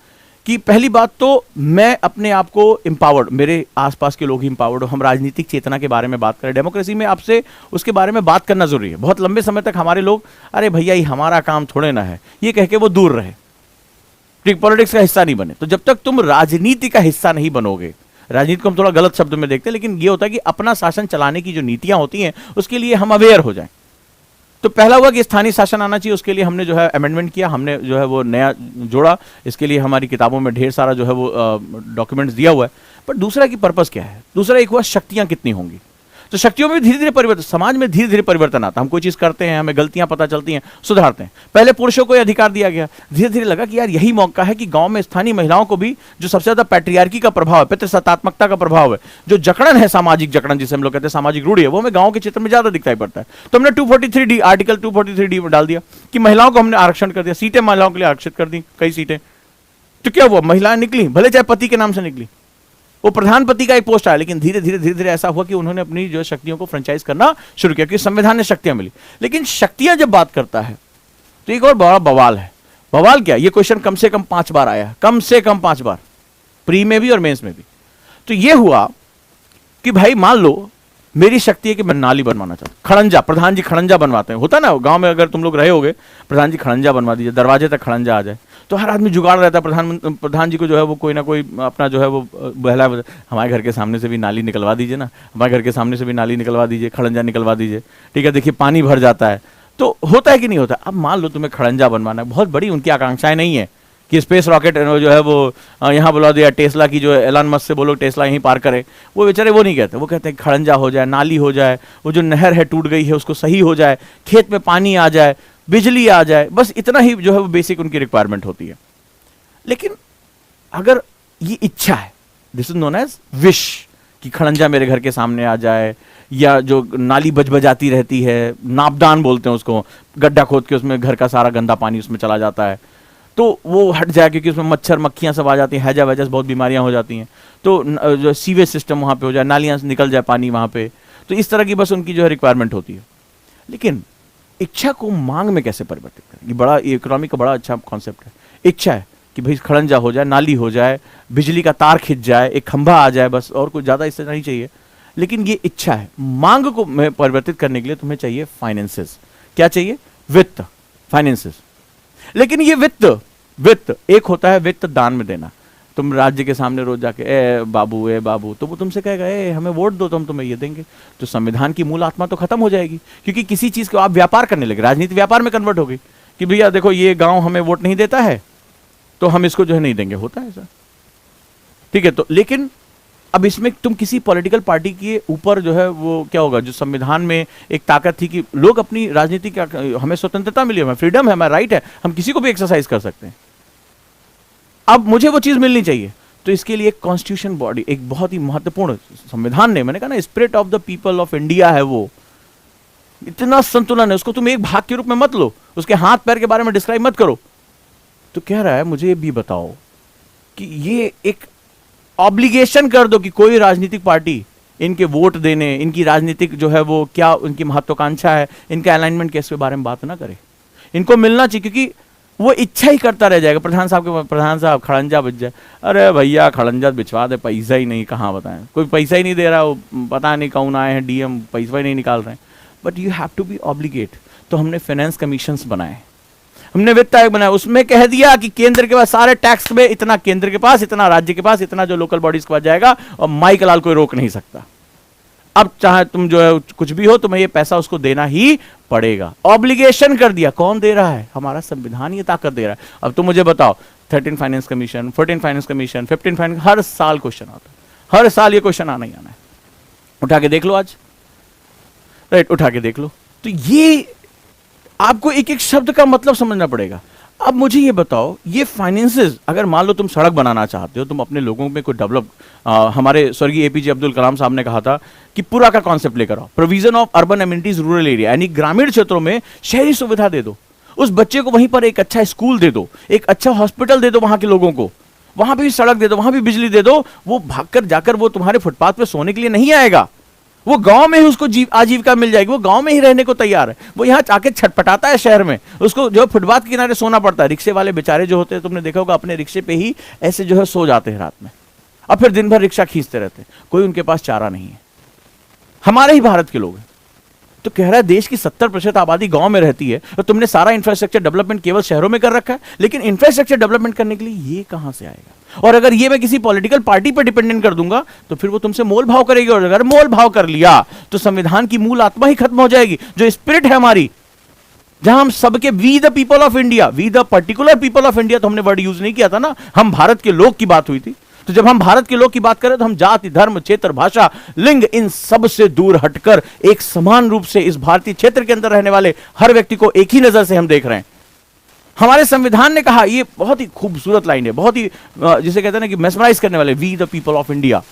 कि पहली बात तो मैं अपने आप को एम्पावर्ड, मेरे आसपास के लोग ही एम्पावर्ड हो, हम राजनीतिक चेतना के बारे में बात करें, डेमोक्रेसी में आपसे उसके बारे में बात करना जरूरी है। बहुत लंबे समय तक हमारे लोग, अरे भैया ये हमारा काम थोड़े ना है, ये कह के वो दूर रहे, ठीक, पॉलिटिक्स का हिस्सा नहीं बने। तो जब तक तुम राजनीति का हिस्सा नहीं बनोगे, राजनीति को हम थोड़ा गलत शब्द में देखते हैं, लेकिन ये होता है कि अपना शासन चलाने की जो नीतियां होती हैं उसके लिए हम अवेयर हो जाएं। तो पहला हुआ कि स्थानीय शासन आना चाहिए, उसके लिए हमने जो है अमेंडमेंट किया, हमने जो है वो नया जोड़ा, इसके लिए हमारी किताबों में ढेर सारा जो है वो डॉक्यूमेंट्स दिया हुआ है। पर दूसरा की पर्पस क्या है? दूसरा एक हुआ शक्तियां कितनी होंगी। तो शक्तियों में धीरे धीरे परिवर्तन, समाज में धीरे धीरे परिवर्तन आता। हम कोई चीज करते हैं, हमें गलतियां पता चलती हैं, सुधारते हैं। पहले पुरुषों को अधिकार दिया गया, धीरे धीरे लगा कि यार यही मौका है कि गांव में स्थानीय महिलाओं को भी, जो सबसे ज्यादा पैट्रियार्की का प्रभाव है, पितृसत्तात्मकता का प्रभाव है, जो जकड़न है, सामाजिक जकड़न जिसे हम लोग कहते हैं, सामाजिक रूढ़ी है, वो हमें गांव के क्षेत्र में ज्यादा दिखाई पड़ता है। तो हमने 243D, आर्टिकल 243D में डाल दिया कि महिलाओं को हमने आरक्षण कर दिया, सीटें महिलाओं के लिए आरक्षित कर दी, कई सीटें। तो क्या हुआ? महिलाएं निकली, भले चाहे पति के नाम से निकली, वो प्रधानपति का एक पोस्ट आया, लेकिन धीरे धीरे ऐसा हुआ कि उन्होंने अपनी जो शक्तियों को फ्रेंचाइज करना शुरू किया, क्योंकि संविधान ने शक्तियां मिली। लेकिन शक्तियां जब बात करता है तो एक और बड़ा बवाल है। बवाल क्या? ये क्वेश्चन कम से कम 5 बार आया, कम से कम 5 बार, प्री में भी और मेंस में भी। तो ये हुआ कि भाई मान लो मेरी शक्ति है कि मैं नाली बनवाना चाहता हूं, खड़ंजा, प्रधान जी खड़ंजा बनवाते हैं, होता ना गांव में, अगर तुम लोग रहे होगे, प्रधान जी खड़ंजा बनवा दीजिए, दरवाजे तक खड़ंजा आ जाए, तो हर आदमी जुगाड़ रहता है प्रधान जी को जो है वो कोई ना कोई अपना जो है वो बहला, हमारे घर के सामने से भी नाली निकलवा दीजिए ना, हमारे घर के सामने से भी नाली निकलवा दीजिए, खड़ंजा निकलवा दीजिए, ठीक है, देखिए पानी भर जाता है। तो होता है कि नहीं होता? अब मान लो तुम्हें खड़ंजा बनवाना है, बहुत बड़ी उनकी आकांक्षाएं नहीं है कि स्पेस रॉकेट जो है वो यहाँ बुला दिया, टेस्ला की जो एलन मस्क से बोलो टेस्ला यहीं पार करे, वो बेचारे वो नहीं कहते, वो कहते हैं खड़ंजा हो जाए, नाली हो जाए, वो जो नहर है टूट गई है उसको सही हो जाए, खेत में पानी आ जाए, बिजली आ जाए, बस इतना ही जो है वो बेसिक उनकी रिक्वायरमेंट होती है। लेकिन अगर ये इच्छा है, this is known as wish, कि खड़ंजा मेरे घर के सामने आ जाए, या जो नाली बजबजाती रहती है, नापदान बोलते हैं उसको, गड्ढा खोद के उसमें घर का सारा गंदा पानी उसमें चला जाता है, तो वो हट जाए क्योंकि उसमें मच्छर मक्खियां सब आ जाती हैं, हैजा वैजा बहुत बीमारियां हो जाती हैं, तो जो सीवेज सिस्टम वहाँ पे हो जाए, नालियाँ से निकल जाए पानी वहाँ पे, तो इस तरह की बस उनकी जो है रिक्वायरमेंट होती है। लेकिन इच्छा को मांग में कैसे परिवर्तित करें, ये बड़ा इकोनॉमी का बड़ा अच्छा कॉन्सेप्ट है। इच्छा है कि भाई खड़ंजा हो जाए, नाली हो जाए, बिजली का तार खिंच जाए, एक खंभा आ जाए, बस और कुछ ज़्यादा इससे नहीं चाहिए। लेकिन ये इच्छा है, मांग को परिवर्तित करने के लिए तुम्हें चाहिए फाइनेंसेस। क्या चाहिए? वित्त, फाइनेंसेस। लेकिन ये वित्त एक होता है वित्त दान में देना। तुम राज्य के सामने रोज जाके ए बाबू, तो वो तुमसे कहेगा ए हमें वोट दो तो हम तुम्हें ये देंगे, तो संविधान की मूल आत्मा तो खत्म हो जाएगी। क्योंकि किसी चीज को आप व्यापार करने लगे, राजनीति व्यापार में कन्वर्ट हो गई कि भैया देखो ये गांव हमें वोट नहीं देता है तो हम इसको जो है नहीं देंगे, होता है ऐसा, ठीक है। तो लेकिन अब इसमें तुम किसी पॉलिटिकल पार्टी के ऊपर जो है वो क्या होगा, जो संविधान में एक ताकत थी कि लोग अपनी राजनीति का, हमें स्वतंत्रता मिली, हमें फ्रीडम है, हमारा राइट है, हम किसी को भी एक्सरसाइज कर सकते हैं, अब मुझे वो चीज मिलनी चाहिए। तो इसके लिए एक कॉन्स्टिट्यूशन बॉडी, एक बहुत ही महत्वपूर्ण संविधान ने, मैंने कहा ना spirit of the people of India है, वो इतना संतुलन है, उसको तुम एक भाग के रूप में मत लो, उसके हाथ पैर के बारे में डिस्क्राइब मत करो। तो कह रहा है मुझे भी बताओ कि ये एक ऑब्लिगेशन कर दो कि कोई राजनीतिक पार्टी इनके वोट देने, इनकी राजनीतिक जो है वो क्या उनकी महत्वाकांक्षा है, इनका अलाइनमेंट कैसे बारे में बात ना करे, इनको मिलना चाहिए, क्योंकि वो इच्छा ही करता रह जाएगा। प्रधान साहब खड़ंजा बच जाए, अरे भैया खड़ंजा बिछवा दे, पैसा ही नहीं, कहाँ बताएं, कोई पैसा ही नहीं दे रहा, वो पता नहीं कौन आए हैं डीएम, पैसा ही नहीं निकाल रहे हैं। But you have to be obligate. तो हमने फाइनेंस कमीशंस बनाए, हमने वित्त आयोग बनाया, उसमें कह दिया कि केंद्र के पास सारे टैक्स में इतना, केंद्र के पास इतना, राज्य के पास इतना, जो लोकल बॉडीज के पास जाएगा, और माइक लाल कोई रोक नहीं सकता। अब चाहे तुम जो है कुछ भी हो, तुम्हें ये पैसा उसको देना ही पड़ेगा। ऑब्लिगेशन कर दिया। कौन दे रहा है? हमारा संविधान ये ताकत दे रहा है। अब तुम मुझे बताओ, 13 finance commission, 14 finance commission, 15 finance, हर साल क्वेश्चन आता है, हर साल ये क्वेश्चन आना ही आना है। उठा के देख लो आज, राइट, उठा के देख लो। तो ये आपको एक एक शब्द का मतलब समझना पड़ेगा। अब मुझे ये बताओ, ये फाइनेंसेस, अगर मान लो तुम सड़क बनाना चाहते हो, तुम अपने लोगों में कोई डेवलप, हमारे स्वर्गीय एपीजे अब्दुल कलाम साहब ने कहा था कि पूरा का कॉन्सेप्ट लेकर आओ, provision of urban amenities rural area, यानी ग्रामीण क्षेत्रों में शहरी सुविधा दे दो, उस बच्चे को वहीं पर एक अच्छा स्कूल दे दो, एक अच्छा हॉस्पिटल दे दो वहां के लोगों को, वहां भी सड़क दे दो, वहां भी बिजली दे दो। वो भागकर जाकर वो तुम्हारे फुटपाथ पे सोने के लिए नहीं आएगा, वो गांव में ही उसको आजीविका मिल जाएगी, वो गांव में ही रहने को तैयार है। वो यहाँ आके छटपटाता है शहर में, उसको जो फुटपाथ के किनारे सोना पड़ता है। रिक्शे वाले बेचारे जो होते हैं, तुमने देखा होगा, अपने रिक्शे पे ही ऐसे जो है सो जाते हैं रात में, और फिर दिन भर रिक्शा खींचते रहते हैं, कोई उनके पास चारा नहीं है। हमारे ही भारत के लोग हैं। तो कह रहा है देश की 70% आबादी गांव में रहती है, और तुमने सारा इंफ्रास्ट्रक्चर डेवलपमेंट केवल शहरों में कर रखा है, लेकिन इंफ्रास्ट्रक्चर डेवलपमेंट करने के लिए ये कहां से आएगा? और अगर ये मैं किसी पॉलिटिकल पार्टी पर डिपेंडेंट कर दूंगा तो फिर वो तुमसे मोल भाव करेगी, और अगर मोल भाव कर लिया तो संविधान की मूल आत्मा ही खत्म हो जाएगी, जो स्पिरिट है हमारी, जहां हम सबके, we the people of India, we the particular people of India, तो हमने वर्ड यूज नहीं किया था ना, हम भारत के लोग की बात हुई थी। तो जब हम भारत के लोग की बात करें तो हम जाति, धर्म, क्षेत्र, भाषा, लिंग, इन सब से दूर हटकर एक समान रूप से इस भारतीय क्षेत्र के अंदर रहने वाले हर व्यक्ति को एक ही नजर से हम देख रहे हैं। हमारे संविधान ने कहा, ये बहुत ही खूबसूरत लाइन है, बहुत ही जिसे कहते हैं ना कि मेस्मराइज करने वाले, we the people of India.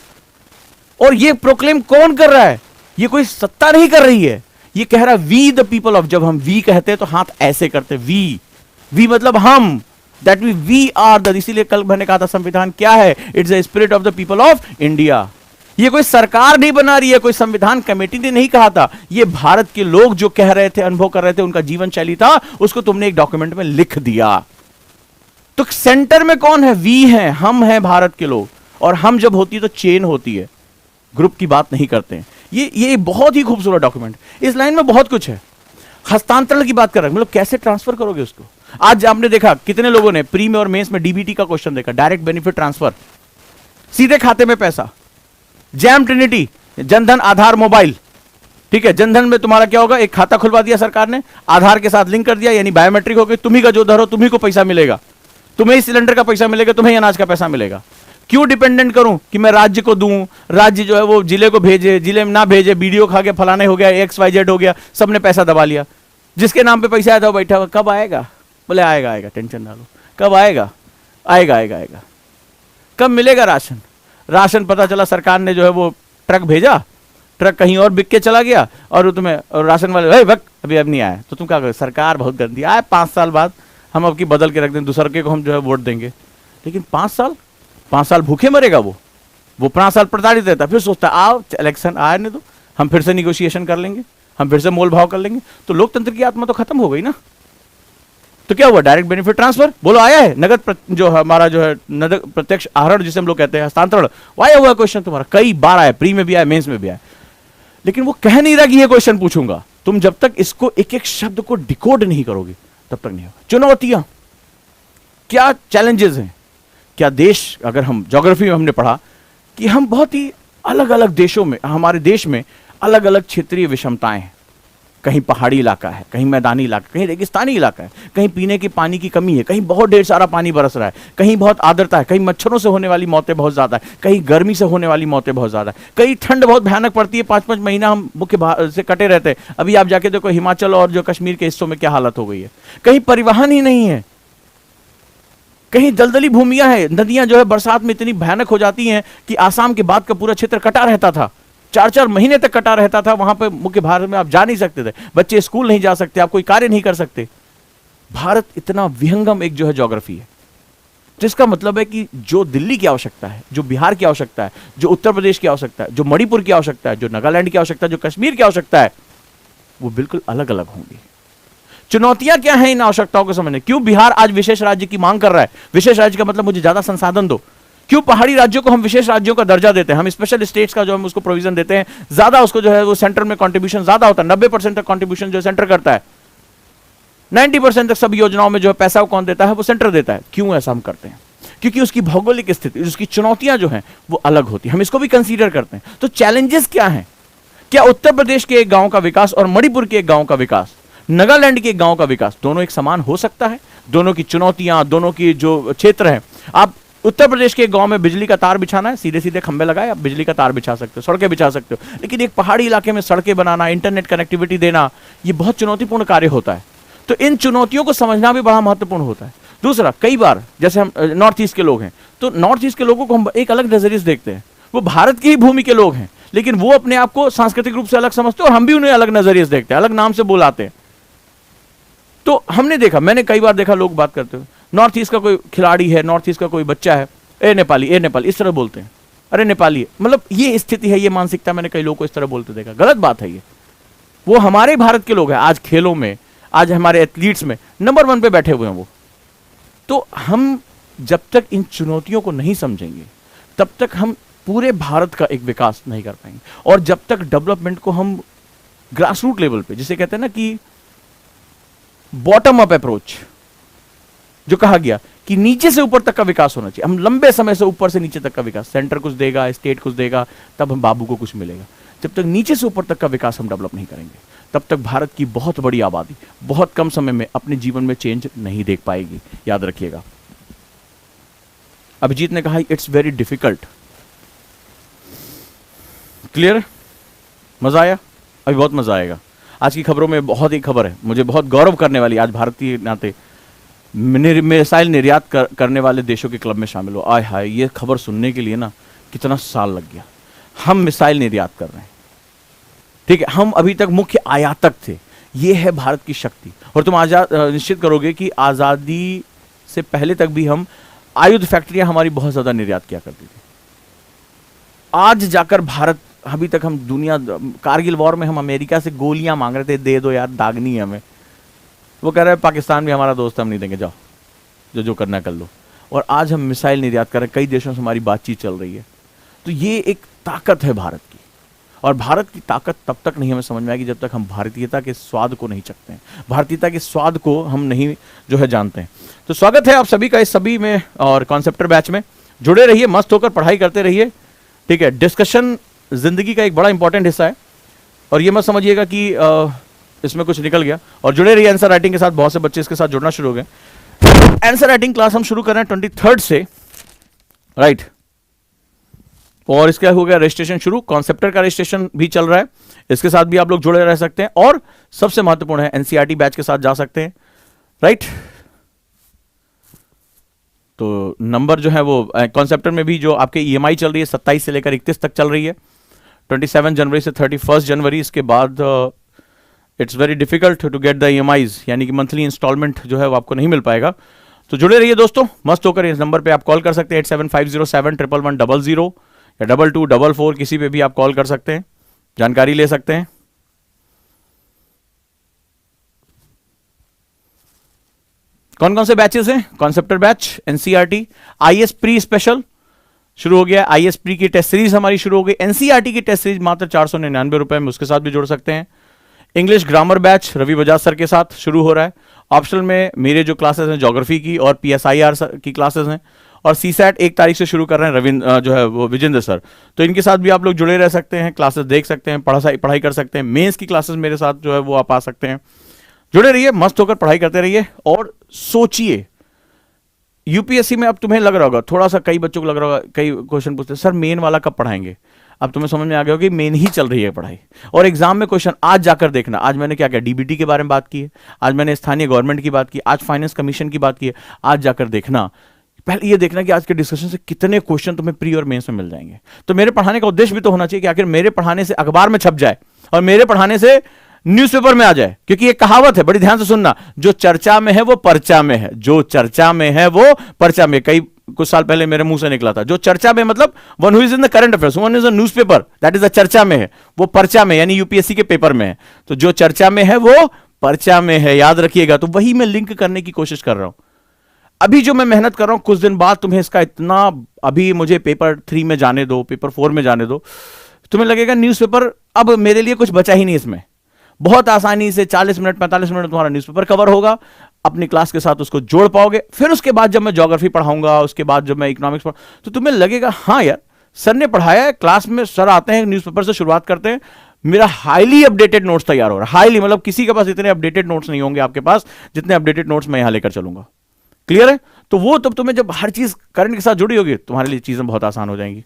और ये प्रोक्लेम कौन कर रहा है? ये कोई सत्ता नहीं कर रही है, ये कह रहा है वी द पीपल ऑफ। जब हम वी कहते हैं तो हाथ ऐसे करते, वी मतलब हम, दैट वी आर द। इसीलिए कल मैंने कहा था संविधान क्या है? It's the spirit of the people of India. ये कोई सरकार नहीं बना रही है, कोई संविधान कमेटी ने नहीं कहा था, ये भारत के लोग जो कह रहे थे, अनुभव कर रहे थे, उनका जीवन शैली था, उसको तुमने एक डॉक्यूमेंट में लिख दिया। तो सेंटर में कौन है? वी हैं, हम हैं भारत के लोग। और हम जब होती है तो चेन होती है, ग्रुप की बात नहीं करते हैं। ये बहुत ही खूबसूरत डॉक्यूमेंट। इस लाइन में बहुत कुछ है। हस्तांतरण की बात कर रहे हैं, मतलब कैसे ट्रांसफर करोगे उसको। आज आपने देखा कितने लोगों ने प्री में और मेंस में डीबीटी का क्वेश्चन देखा, डायरेक्ट बेनिफिट ट्रांसफर, सीधे खाते में पैसा। जैम ट्रिनिटी, जनधन, आधार, मोबाइल, ठीक है। जनधन में तुम्हारा क्या होगा? एक खाता खुलवा दिया सरकार ने, आधार के साथ लिंक कर दिया, यानी बायोमेट्रिक हो गई, तुम्ही का जो दर हो तुम्ही को पैसा मिलेगा। तुम्हें ही सिलेंडर का पैसा मिलेगा, तुम्हें ही अनाज का पैसा मिलेगा। क्यों डिपेंडेंट करूं कि मैं राज्य को दूं, राज्य जो है वो जिले को भेजे, जिले में ना भेजे, बीडीओ खा के फलाने हो गया, XYZ हो गया, सबने पैसा दबा लिया। जिसके नाम पे पैसा आया था वो बैठा हुआ, कब आएगा? बोले आएगा आएगा, टेंशन ना लो। कब आएगा? आएगा आएगा आएगा। कब मिलेगा राशन? राशन पता चला सरकार ने जो है वो ट्रक भेजा, ट्रक कहीं और बिक के चला गया, और तुम्हें और राशन वाले वक्त अभी अब नहीं आया, तो तुम क्या करोगे? सरकार बहुत गंदी आए, 5 साल बाद हम अब की बदल के रख दें, दूसरे को हम जो है वोट देंगे। लेकिन 5 साल भूखे मरेगा वो 5 साल प्रताड़ित रहता, फिर सोचता आओ इलेक्शन आए नहीं तो हम फिर से निगोशिएशन कर लेंगे, हम फिर से मोल भाव कर लेंगे। तो लोकतंत्र की आत्मा तो खत्म हो गई ना। तो क्या हुआ? डायरेक्ट बेनिफिट ट्रांसफर बोलो आया है, नगद जो हमारा जो है नगद प्रत्यक्ष आहरण जिसे हम लोग कहते हैं, हस्तांतरण, आया हुआ क्वेश्चन तुम्हारा, कई बार आया, प्री में भी आया, मेंस में भी आया। लेकिन वो कह नहीं रहा कि ये क्वेश्चन पूछूंगा। तुम जब तक इसको एक एक शब्द को डिकोड नहीं करोगे तब तक नहीं होगा। चुनौतियां क्या, चैलेंजेस हैं क्या देश, अगर हम ज्योग्राफी में हमने पढ़ा कि हम बहुत ही अलग अलग देशों में, हमारे देश में अलग अलग क्षेत्रीय विषमताएं हैं। कहीं पहाड़ी इलाका है, कहीं मैदानी इलाका, कहीं रेगिस्तानी इलाका है, कहीं पीने की पानी की कमी है, कहीं बहुत ढेर सारा पानी बरस रहा है, कहीं बहुत आर्द्रता है, कहीं मच्छरों से होने वाली मौतें बहुत ज्यादा है, कहीं गर्मी से होने वाली मौतें बहुत ज्यादा है, कहीं ठंड बहुत भयानक पड़ती है, 5-5 महीना हम मुख्य से कटे रहते हैं। अभी आप जाके देखो हिमाचल और जो कश्मीर के हिस्सों में क्या हालत हो गई है। कहीं परिवहन ही नहीं है, कहीं दलदली भूमियां हैं, नदियां जो है बरसात में इतनी भयानक हो जाती हैं कि आसाम के बाद का पूरा क्षेत्र कटा रहता था, 4-4 महीने तक कटा रहता था। वहां पे मुख्य भारत में आप जा नहीं सकते थे, बच्चे स्कूल नहीं जा सकते, आप कोई कार्य नहीं कर सकते। भारत इतना विहंगम एक जो है ज्योग्राफी है, जिसका मतलब है कि जो दिल्ली की आवश्यकता है, जो बिहार की आवश्यकता है, जो उत्तर प्रदेश की आवश्यकता है, जो मणिपुर की आवश्यकता है, जो नागालैंड की आवश्यकता है, जो कश्मीर की आवश्यकता है, वो बिल्कुल अलग अलग होंगी। चुनौतियां क्या हैं इन आवश्यकताओं को समझने? क्यों बिहार आज विशेष राज्य की मांग कर रहा है? विशेष राज्य का मतलब मुझे ज्यादा संसाधन दो। क्यों पहाड़ी राज्यों को हम विशेष राज्यों का दर्जा देते हैं? हम स्पेशल स्टेट्स का जो हम उसको प्रोविजन देते हैं, ज्यादा उसको जो है वो सेंटर में कंट्रीब्यूशन ज्यादा होता है, 90% तक कंट्रीब्यूशन जो सेंटर करता है, 90% तक सब योजनाओं में जो है पैसा कौन देता है? वो सेंटर देता है। क्यों ऐसा हम करते हैं? क्योंकि उसकी भौगोलिक स्थिति, उसकी चुनौतियां जो हैं वो अलग होती है, हम इसको भी कंसीडर करते हैं। तो चैलेंजेस क्या हैं? क्या उत्तर प्रदेश के एक गांव का विकास और मणिपुर के एक गांव का विकास, नागालैंड के एक गांव का विकास, दोनों एक समान हो सकता है? दोनों की चुनौतियां, दोनों की जो क्षेत्र हैं, आप उत्तर प्रदेश के एक गांव में बिजली का तार बिछाना है, सीधे सीधे खंबे लगाए, आप बिजली का तार बिछा सकते हो, सड़कें बिछा सकते हो। लेकिन एक पहाड़ी इलाके में सड़कें बनाना, इंटरनेट कनेक्टिविटी देना, ये बहुत चुनौतीपूर्ण कार्य होता है। तो इन चुनौतियों को समझना भी बड़ा महत्वपूर्ण होता है। दूसरा, कई बार जैसे हम नॉर्थ ईस्ट के लोग हैं, तो नॉर्थ ईस्ट के लोगों को हम एक अलग नजरिए से देखते हैं। वो भारत की ही भूमि के लोग हैं, लेकिन वो अपने आप को सांस्कृतिक रूप से अलग समझते हैं और हम भी उन्हें अलग नजरिए से देखते हैं, अलग नाम से बुलाते हैं। तो हमने देखा, मैंने कई बार देखा लोग बात करते हुए, नॉर्थ ईस्ट का कोई खिलाड़ी है, नॉर्थ ईस्ट का कोई बच्चा है, ए नेपाली इस तरह बोलते हैं, अरे नेपाली है। मतलब ये स्थिति है, ये मानसिकता मैंने कई लोगों को इस तरह बोलते देखा। गलत बात है ये। वो हमारे भारत के लोग हैं, आज खेलों में, आज हमारे एथलीट्स में नंबर 1 पे बैठे हुए हैं वो। तो हम जब तक इन चुनौतियों को नहीं समझेंगे तब तक हम पूरे भारत का एक विकास नहीं कर पाएंगे। और जब तक डेवलपमेंट को हम ग्रास रूट लेवल पे, जिसे कहते हैं ना कि बॉटम अप अप्रोच, जो कहा गया कि नीचे से ऊपर तक का विकास होना चाहिए, हम लंबे समय से ऊपर से नीचे तक का विकास, सेंटर कुछ देगा, स्टेट कुछ देगा, तब हम बाबू को कुछ मिलेगा। जब तक नीचे से ऊपर तक का विकास हम डेवलप नहीं करेंगे, तब तक भारत की बहुत बड़ी आबादी बहुत कम समय में अपने जीवन में चेंज नहीं देख पाएगी। याद रखिएगा। अभिजीत ने कहा इट्स वेरी डिफिकल्ट। क्लियर? मजा आया? अभी बहुत मजा आएगा। आज की खबरों में बहुत ही खबर है, मुझे बहुत गौरव करने वाली, आज भारतीय नाते मिसाइल निर्यात करने वाले देशों के क्लब में शामिल हो। आय हाय, ये खबर सुनने के लिए ना कितना साल लग गया। हम मिसाइल निर्यात कर रहे हैं, ठीक है। हम अभी तक मुख्य आयातक थे। ये है भारत की शक्ति। और तुम निश्चित करोगे कि आजादी से पहले तक भी हम आयुध फैक्ट्रियां हमारी बहुत ज्यादा निर्यात किया करती थी। आज जाकर भारत, अभी तक हम दुनिया, कारगिल वॉर में हम अमेरिका से गोलियां मांग रहे थे, दे दो यार, दागनी है हमें। वो कह रहे हैं पाकिस्तान भी हमारा दोस्त है, हम नहीं देंगे, जाओ जो करना कर लो। और आज हम मिसाइल निर्यात कर रहे हैं, कई देशों से हमारी बातचीत चल रही है। तो ये एक ताकत है भारत की। और भारत की ताकत तब तक नहीं हमें समझ में आएगी जब तक हम भारतीयता के स्वाद को नहीं चखते हैं, भारतीयता के स्वाद को हम नहीं जो है जानते हैं। तो स्वागत है आप सभी का इस सभी में और कॉन्सेप्टर बैच में। जुड़े रहिए, मस्त होकर पढ़ाई करते रहिए, ठीक है। डिस्कशन जिंदगी का एक बड़ा इंपॉर्टेंट हिस्सा है और ये मत समझिएगा कि इसमें कुछ निकल गया। और जुड़े रहिए आंसर राइटिंग के साथ, बहुत से बच्चे इसके साथ जुड़ना शुरू हो गए। आंसर राइटिंग क्लास हम शुरू कर रहे हैं 23rd से, राइट। और इसका हो गया रजिस्ट्रेशन शुरू, कॉन्सेप्टर का रजिस्ट्रेशन भी चल रहा है, इसके साथ भी आप लोग जुड़े रह सकते हैं। और सबसे महत्वपूर्ण है एनसीईआरटी बैच के साथ जा सकते हैं, राइट। तो नंबर जो है वो कॉन्सेप्टर में भी जो आपके ईएमआई चल रही है 27 से लेकर 31 तक चल रही है, 27 जनवरी से 31 जनवरी। इसके बाद it's very difficult to get the EMIs, यानी कि मंथली इंस्टॉलमेंट जो है वो आपको नहीं मिल पाएगा। तो जुड़े रहिए दोस्तों, मस्त होकर। इस नंबर पे आप कॉल कर सकते हैं 8750711100 या 2244, किसी पे भी आप कॉल कर सकते हैं, जानकारी ले सकते हैं। कौन कौन से बैचेस हैं? Conceptor batch, NCERT, IAS pre special शुरू हो गया, आईएएस प्री की टेस्ट सीरीज हमारी शुरू हो गई, एनसीईआरटी की टेस्ट सीरीज मात्र 499 रुपए में, उसके साथ भी जुड़ सकते हैं। English grammar batch Ravi Bajaj sir के साथ शुरू हो रहा है। ऑप्शनल में मेरे जो क्लासेस हैं ज्योग्राफी की और पीएसआईआर की क्लासेस हैं, और सीसैट 1 तारीख से शुरू कर रहे हैं रविंद्र जो है वो विजेंद्र सर, तो इनके साथ भी आप लोग जुड़े रह सकते हैं, क्लासेस देख सकते हैं, पढ़ाई कर सकते हैं। मेंस की क्लासेस मेरे साथ जो है वो आप आ सकते हैं। जुड़े रहिए, मस्त होकर पढ़ाई करते रहिए। और सोचिए, यूपीएससी में अब तुम्हें लग रहा होगा थोड़ा सा, कई बच्चों को लग रहा होगा, कई क्वेश्चन पूछते हैं सर मेन वाला कब पढ़ाएंगे। अब तुम्हें समझ में आ गया होगा कि मेन ही चल रही है पढ़ाई, और एग्जाम में क्वेश्चन आज जाकर देखना। आज मैंने क्या किया, डीबीटी के बारे में बात की है, आज मैंने स्थानीय गवर्नमेंट की बात की, आज फाइनेंस कमीशन की बात की है। आज जाकर देखना, पहले ये देखना कि आज के डिस्कशन से कितने क्वेश्चन तुम्हें प्री और मेंस में मिल जाएंगे। तो मेरे पढ़ाने का उद्देश्य भी तो होना चाहिए कि आखिर मेरे पढ़ाने से अखबार में छप जाए और मेरे पढ़ाने से न्यूज़पेपर में आ जाए। क्योंकि एक कहावत है, बड़ी ध्यान से सुनना, जो चर्चा में है वो पर्चा में है, जो चर्चा में है वो पर्चा में। कई कुछ साल पहले मेरे मुंह से निकला था, जो चर्चा में मतलब one who is in the current affairs, one is a newspaper, that is the चर्चा में है, वो पर्चा में यानी यूपीएससी के पेपर में है। तो जो चर्चा में है वो पर्चा में है, याद रखिएगा। तो वही मैं लिंक करने की कोशिश कर रहा हूं। अभी जो मैं मेहनत कर रहा हूं, कुछ दिन बाद तुम्हें इसका इतना, अभी मुझे पेपर 3 में जाने दो, पेपर 4 में जाने दो, तुम्हें लगेगा न्यूज़पेपर अब मेरे लिए कुछ बचा ही नहीं इसमें। बहुत आसानी से 40 मिनट 45 मिनट तुम्हारा न्यूज़पेपर कवर होगा, अपनी क्लास के साथ उसको जोड़ पाओगे। फिर उसके बाद जब मैं ज्योग्राफी पढ़ाऊंगा, उसके बाद जब मैं इकोनॉमिक्स तो तुम्हें लगेगा हाँ यार सर ने पढ़ाया है, क्लास में सर आते हैं, न्यूज़पेपर से शुरुआत करते हैं, मेरा हाईली अपडेटेड नोट्स तैयार हो रहा है। हाईली मतलब किसी के पास इतने अपडेटेड नोट्स नहीं होंगे आपके पास जितने अपडेटेड नोट्स मैं यहां लेकर चलूंगा। क्लियर है? तो वो तब तुम्हें जब हर चीज करंट के साथ जुड़ी होगी, तुम्हारे लिए चीजें बहुत आसान हो जाएंगी।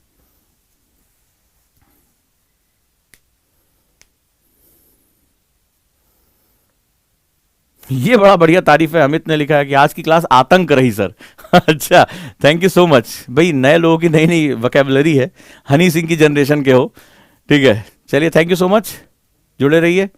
ये बड़ा बढ़िया तारीफ है, अमित ने लिखा है कि आज की क्लास आतंक रही सर। अच्छा, थैंक यू सो मच भाई, नए लोगों की नई नई वोकैबुलरी है, हनी सिंह की जनरेशन के हो, ठीक है। चलिए, थैंक यू सो मच, जुड़े रहिए।